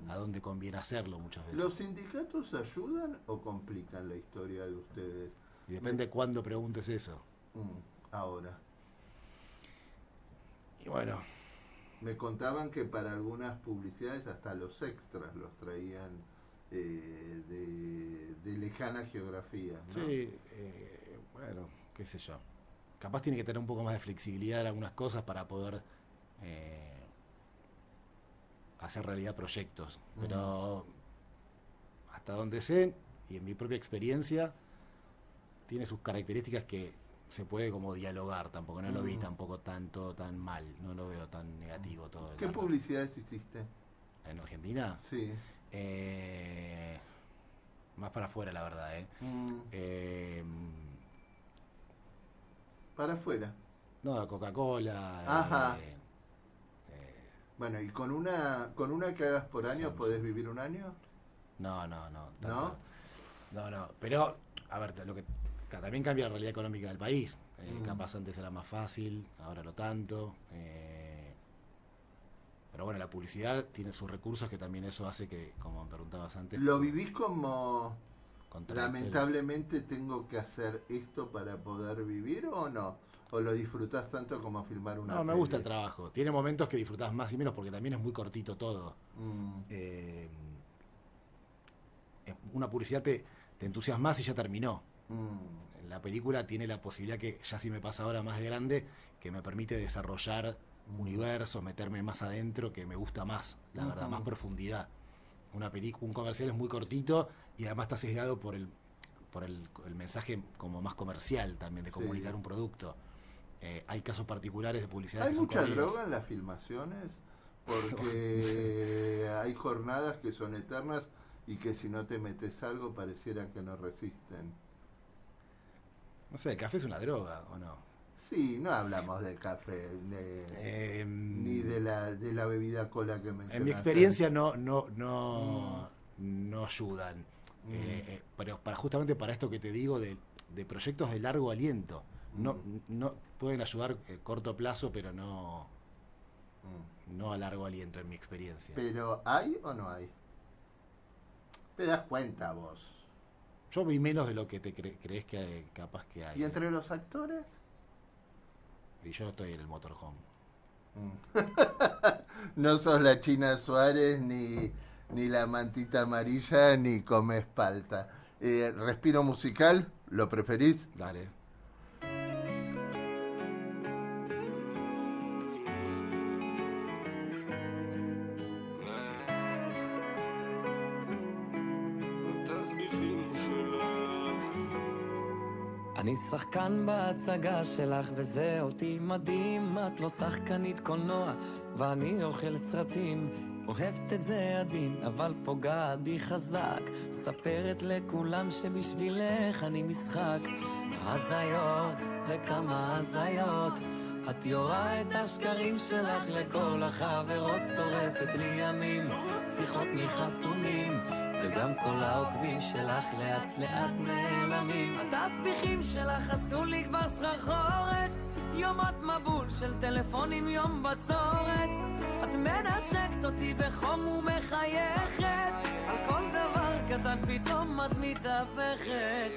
a dónde conviene hacerlo muchas veces. ¿Los sindicatos ayudan o complican la historia de ustedes? Y depende cuándo preguntes eso. Ahora. Y bueno, Me contaban que para algunas publicidades hasta los extras los traían de lejana geografía, ¿no? sí, bueno, qué sé yo. Capaz tiene que tener un poco más de flexibilidad en algunas cosas para poder hacer realidad proyectos. Pero hasta donde sé, y en mi propia experiencia, tiene sus características que se puede como dialogar. Tampoco no lo vi tampoco tan mal, no lo veo tan negativo todo. ¿Qué publicidades hiciste? ¿En Argentina? Sí. Más para afuera, la verdad, Para afuera. No, Coca-Cola. Ajá. Bueno, ¿y con una que hagas por año podés vivir un año? No. ¿No? No. Pero, a ver, lo que también cambia la realidad económica del país. Capaz antes era más fácil, ahora no tanto. Pero bueno, la publicidad tiene sus recursos, que también eso hace que, como me preguntabas antes... ¿Lo vivís como contradictorio? lamentablemente tengo que hacer esto para poder vivir o no? ¿O lo disfrutás tanto como filmar una No, me peli? gusta el trabajo. Tiene momentos que disfrutás más y menos porque también es muy cortito todo. Una publicidad te entusiasmas y ya terminó. La película tiene la posibilidad, que ya si me pasa ahora más de grande, que me permite desarrollar universos, meterme más adentro, que me gusta más, la verdad, más profundidad. Un comercial es muy cortito y además está sesgado por el mensaje como más comercial también, de comunicar un producto. Hay casos particulares de publicidad. ¿Hay mucha droga en las filmaciones? Porque hay jornadas que son eternas y que si no te metes algo pareciera que no resisten. No sé, ¿el café es una droga o no? Sí, no hablamos del café ni de la bebida cola que mencionaste. En mi experiencia no ayudan. Pero justamente para esto que te digo de proyectos de largo aliento. No pueden ayudar a corto plazo, pero no a largo aliento, en mi experiencia. ¿Pero hay o no hay? ¿Te das cuenta vos? Yo vi menos de lo que te crees que capaz que hay. ¿Y entre los actores? Y yo no estoy en el motorhome. No sos la China Suárez, ni la mantita amarilla, ni comes palta. ¿Respiro musical? ¿Lo preferís? Dale. אני שחקן בהצגה שלך וזה אותי מדהים, את לא שחקנית קולנוע ואני אוכל סרטים, אוהבת את זה עדין אבל פוגעת בי חזק, מספרת לכולם שבשבילך אני משחק, הזיות וכמה הזיות, את יורה את השקרים שלך לכל החברות, שורפת לי ימים, שיחות מחסומים, וגם כל העוקבים שלך לאט לאט נעלמים. התסביכים שלך עשו לי כבר סחרחורת, יומות מבול של טלפונים יום בצורת. את מנשקת אותי בחום ומחייכת, על כל דבר קטן פתאום את מתהפכת.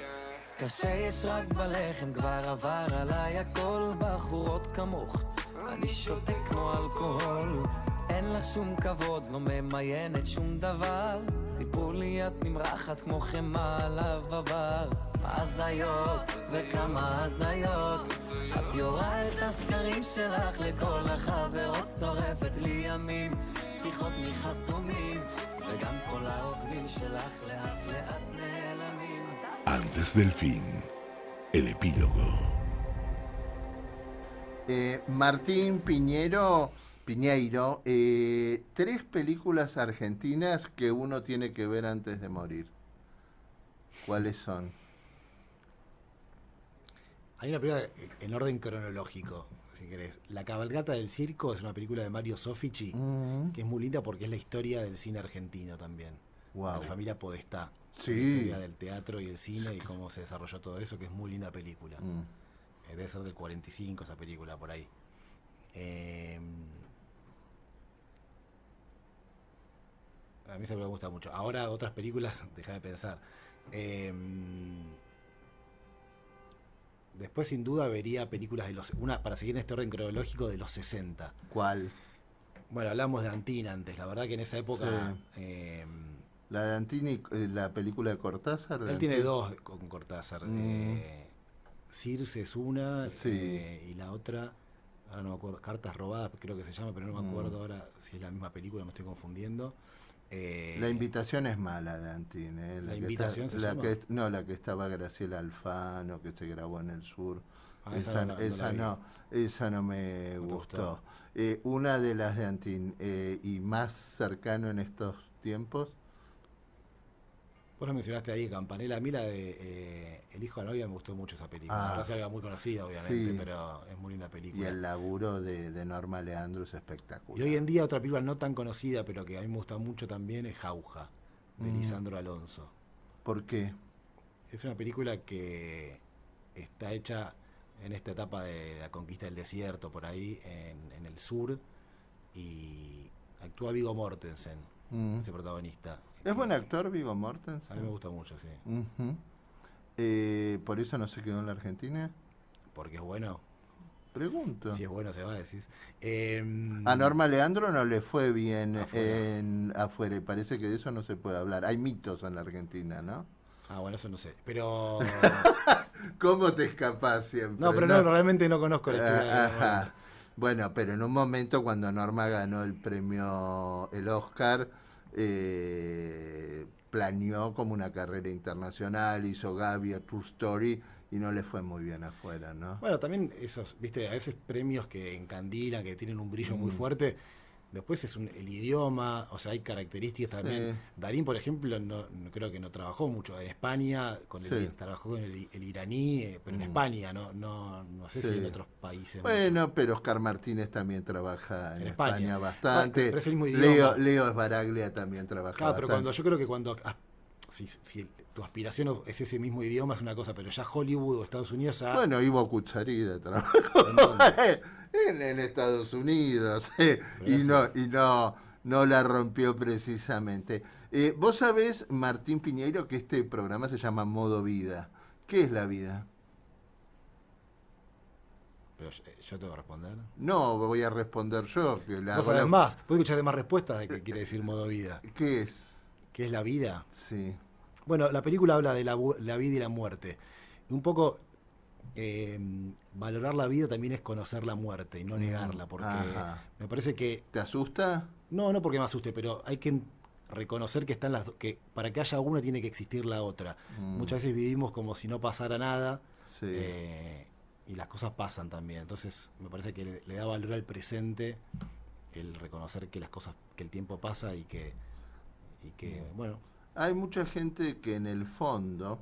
קשה יש רק בלחם, כבר עבר עליי הכל, בחורות כמוך אני שותה כמו אלכוהול. אין לך שום כבוד, לא ממיינת שום דבר, סיפרו לי את נמרחת כמו חמה עליו עבר. הזיות וכמה הזיות, את יורה את השקרים שלך לכל החברות, שורפת לי ימים, שיחות מחסומים, וגם כל העוקבים שלך לאט לאט נעלמים. Antes del fin, el epílogo. Martín Piñeiro, 3 películas argentinas que uno tiene que ver antes de morir. ¿Cuáles son? Hay una película en orden cronológico, si querés. La cabalgata del circo es una película de Mario Soffici, que es muy linda porque es la historia del cine argentino también. Wow. De la familia Podestá. Sí. La historia del teatro y el cine y cómo se desarrolló todo eso, que es muy linda película. Debe ser del 45 esa película, por ahí. A mí esa película me gusta mucho. Ahora otras películas, déjame pensar. Después sin duda vería películas de para seguir en este orden cronológico, de los 60. ¿Cuál? Bueno, hablamos de Antín antes. La verdad que en esa época... Sí. La de Antini, la película de Cortázar. Él tiene 2 con Cortázar. Circe es una, sí. Y la otra, ahora no me acuerdo, Cartas robadas creo que se llama, pero no me acuerdo ahora si es la misma película, me estoy confundiendo. La invitación es mala de Antin. La invitación se llama. La que estaba Graciela Alfano, que se grabó en el sur. Esa no me gustó. gustó. Una de las de Antin y más cercano en estos tiempos. Vos lo mencionaste ahí, Campanella. A mí la de El hijo de la novia me gustó mucho esa película. La verdad es muy conocida, obviamente, sí. Pero es muy linda película. Y el laburo de Norma Leandro es espectacular. Y hoy en día otra película no tan conocida, pero que a mí me gusta mucho también, es Jauja, de Lisandro Alonso. ¿Por qué? Es una película que está hecha en esta etapa de la conquista del desierto, por ahí, en el sur, y actúa Viggo Mortensen, ese protagonista. ¿Es buen actor Viggo Mortensen? A mí me gusta mucho, sí. ¿Por eso no se quedó en la Argentina? Porque es bueno. Pregunto. Si es bueno se va, decís. A Norma Leandro no le fue bien Afuera. afuera, y parece que de eso no se puede hablar. Hay mitos en la Argentina, ¿no? Ah, bueno, eso no sé. Pero... ¿Cómo te escapás siempre? No, pero no, realmente no conozco la historia de Norma. Bueno, pero en un momento cuando Norma ganó el Oscar, planeó como una carrera internacional, hizo Gaby, a True Story, y no le fue muy bien afuera, ¿no? Bueno, también esos, viste, a veces premios que encandilan, que tienen un brillo muy fuerte, después es el idioma, o sea, hay características también. Sí. Darín, por ejemplo, no creo que no trabajó mucho en España, trabajó con el iraní, pero en España, no sé si en otros países. Bueno, mucho. pero Oscar Martínez también trabaja en España España bastante. Pero es el mismo idioma. Leo Sbaraglia también trabaja Claro, bastante. pero yo creo que cuando si tu aspiración es ese mismo idioma es una cosa, pero ya Hollywood o Estados Unidos Bueno, Ivo Kucharida trabajó en Estados Unidos y no la rompió precisamente. Vos sabés, Martín Piñeiro, que este programa se llama Modo Vida. ¿Qué es la vida? Pero yo tengo que responder. No, voy a responder yo. Que Vos sabés más, puedes escuchar más respuestas de qué quiere decir modo vida. ¿Qué es? ¿Qué es la vida? Sí. Bueno, la película habla de la vida y la muerte. Y un poco valorar la vida también es conocer la muerte y no negarla, porque me parece que... ¿Te asusta? No porque me asuste, pero hay que reconocer que están que para que haya una tiene que existir la otra. Muchas veces vivimos como si no pasara nada, y las cosas pasan también. Entonces me parece que le da valor al presente el reconocer que las cosas, que el tiempo pasa y que bueno... Hay mucha gente que en el fondo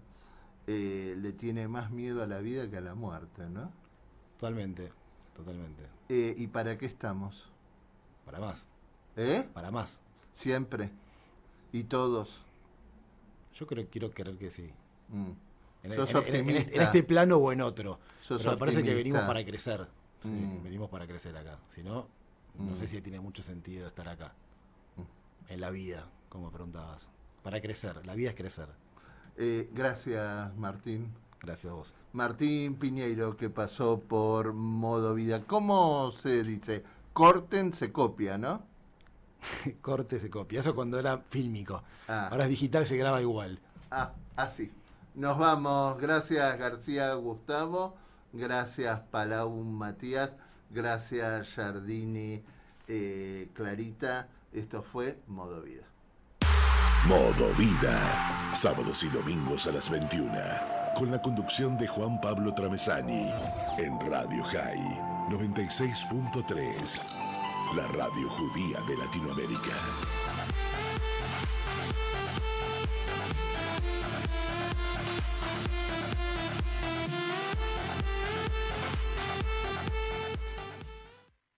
le tiene más miedo a la vida que a la muerte, ¿no? Totalmente. totalmente. ¿Y para qué estamos? Para más, ¿Eh? para más. Siempre. Y todos. Yo quiero creer que sí. Sos En optimista. este plano o en otro. Sos Pero me parece que optimista. venimos para crecer. Sí, venimos para crecer acá. Si no, no sé si tiene mucho sentido estar acá. En la vida, como preguntabas. Para crecer. La vida es crecer. Gracias, Martín. Gracias a vos. Martín Piñeiro, que pasó por Modo Vida. ¿Cómo se dice? Corten, se copia, ¿no? Corte, se copia. Eso cuando era fílmico. Ah. Ahora es digital, se graba igual. Así. Nos vamos. Gracias, García Gustavo. Gracias, Palau Matías. Gracias, Giardini Clarita. Esto fue Modo Vida. Modo Vida. Sábados y domingos a las 21. Con la conducción de Juan Pablo Tramesani. En Radio High 96.3. La radio judía de Latinoamérica.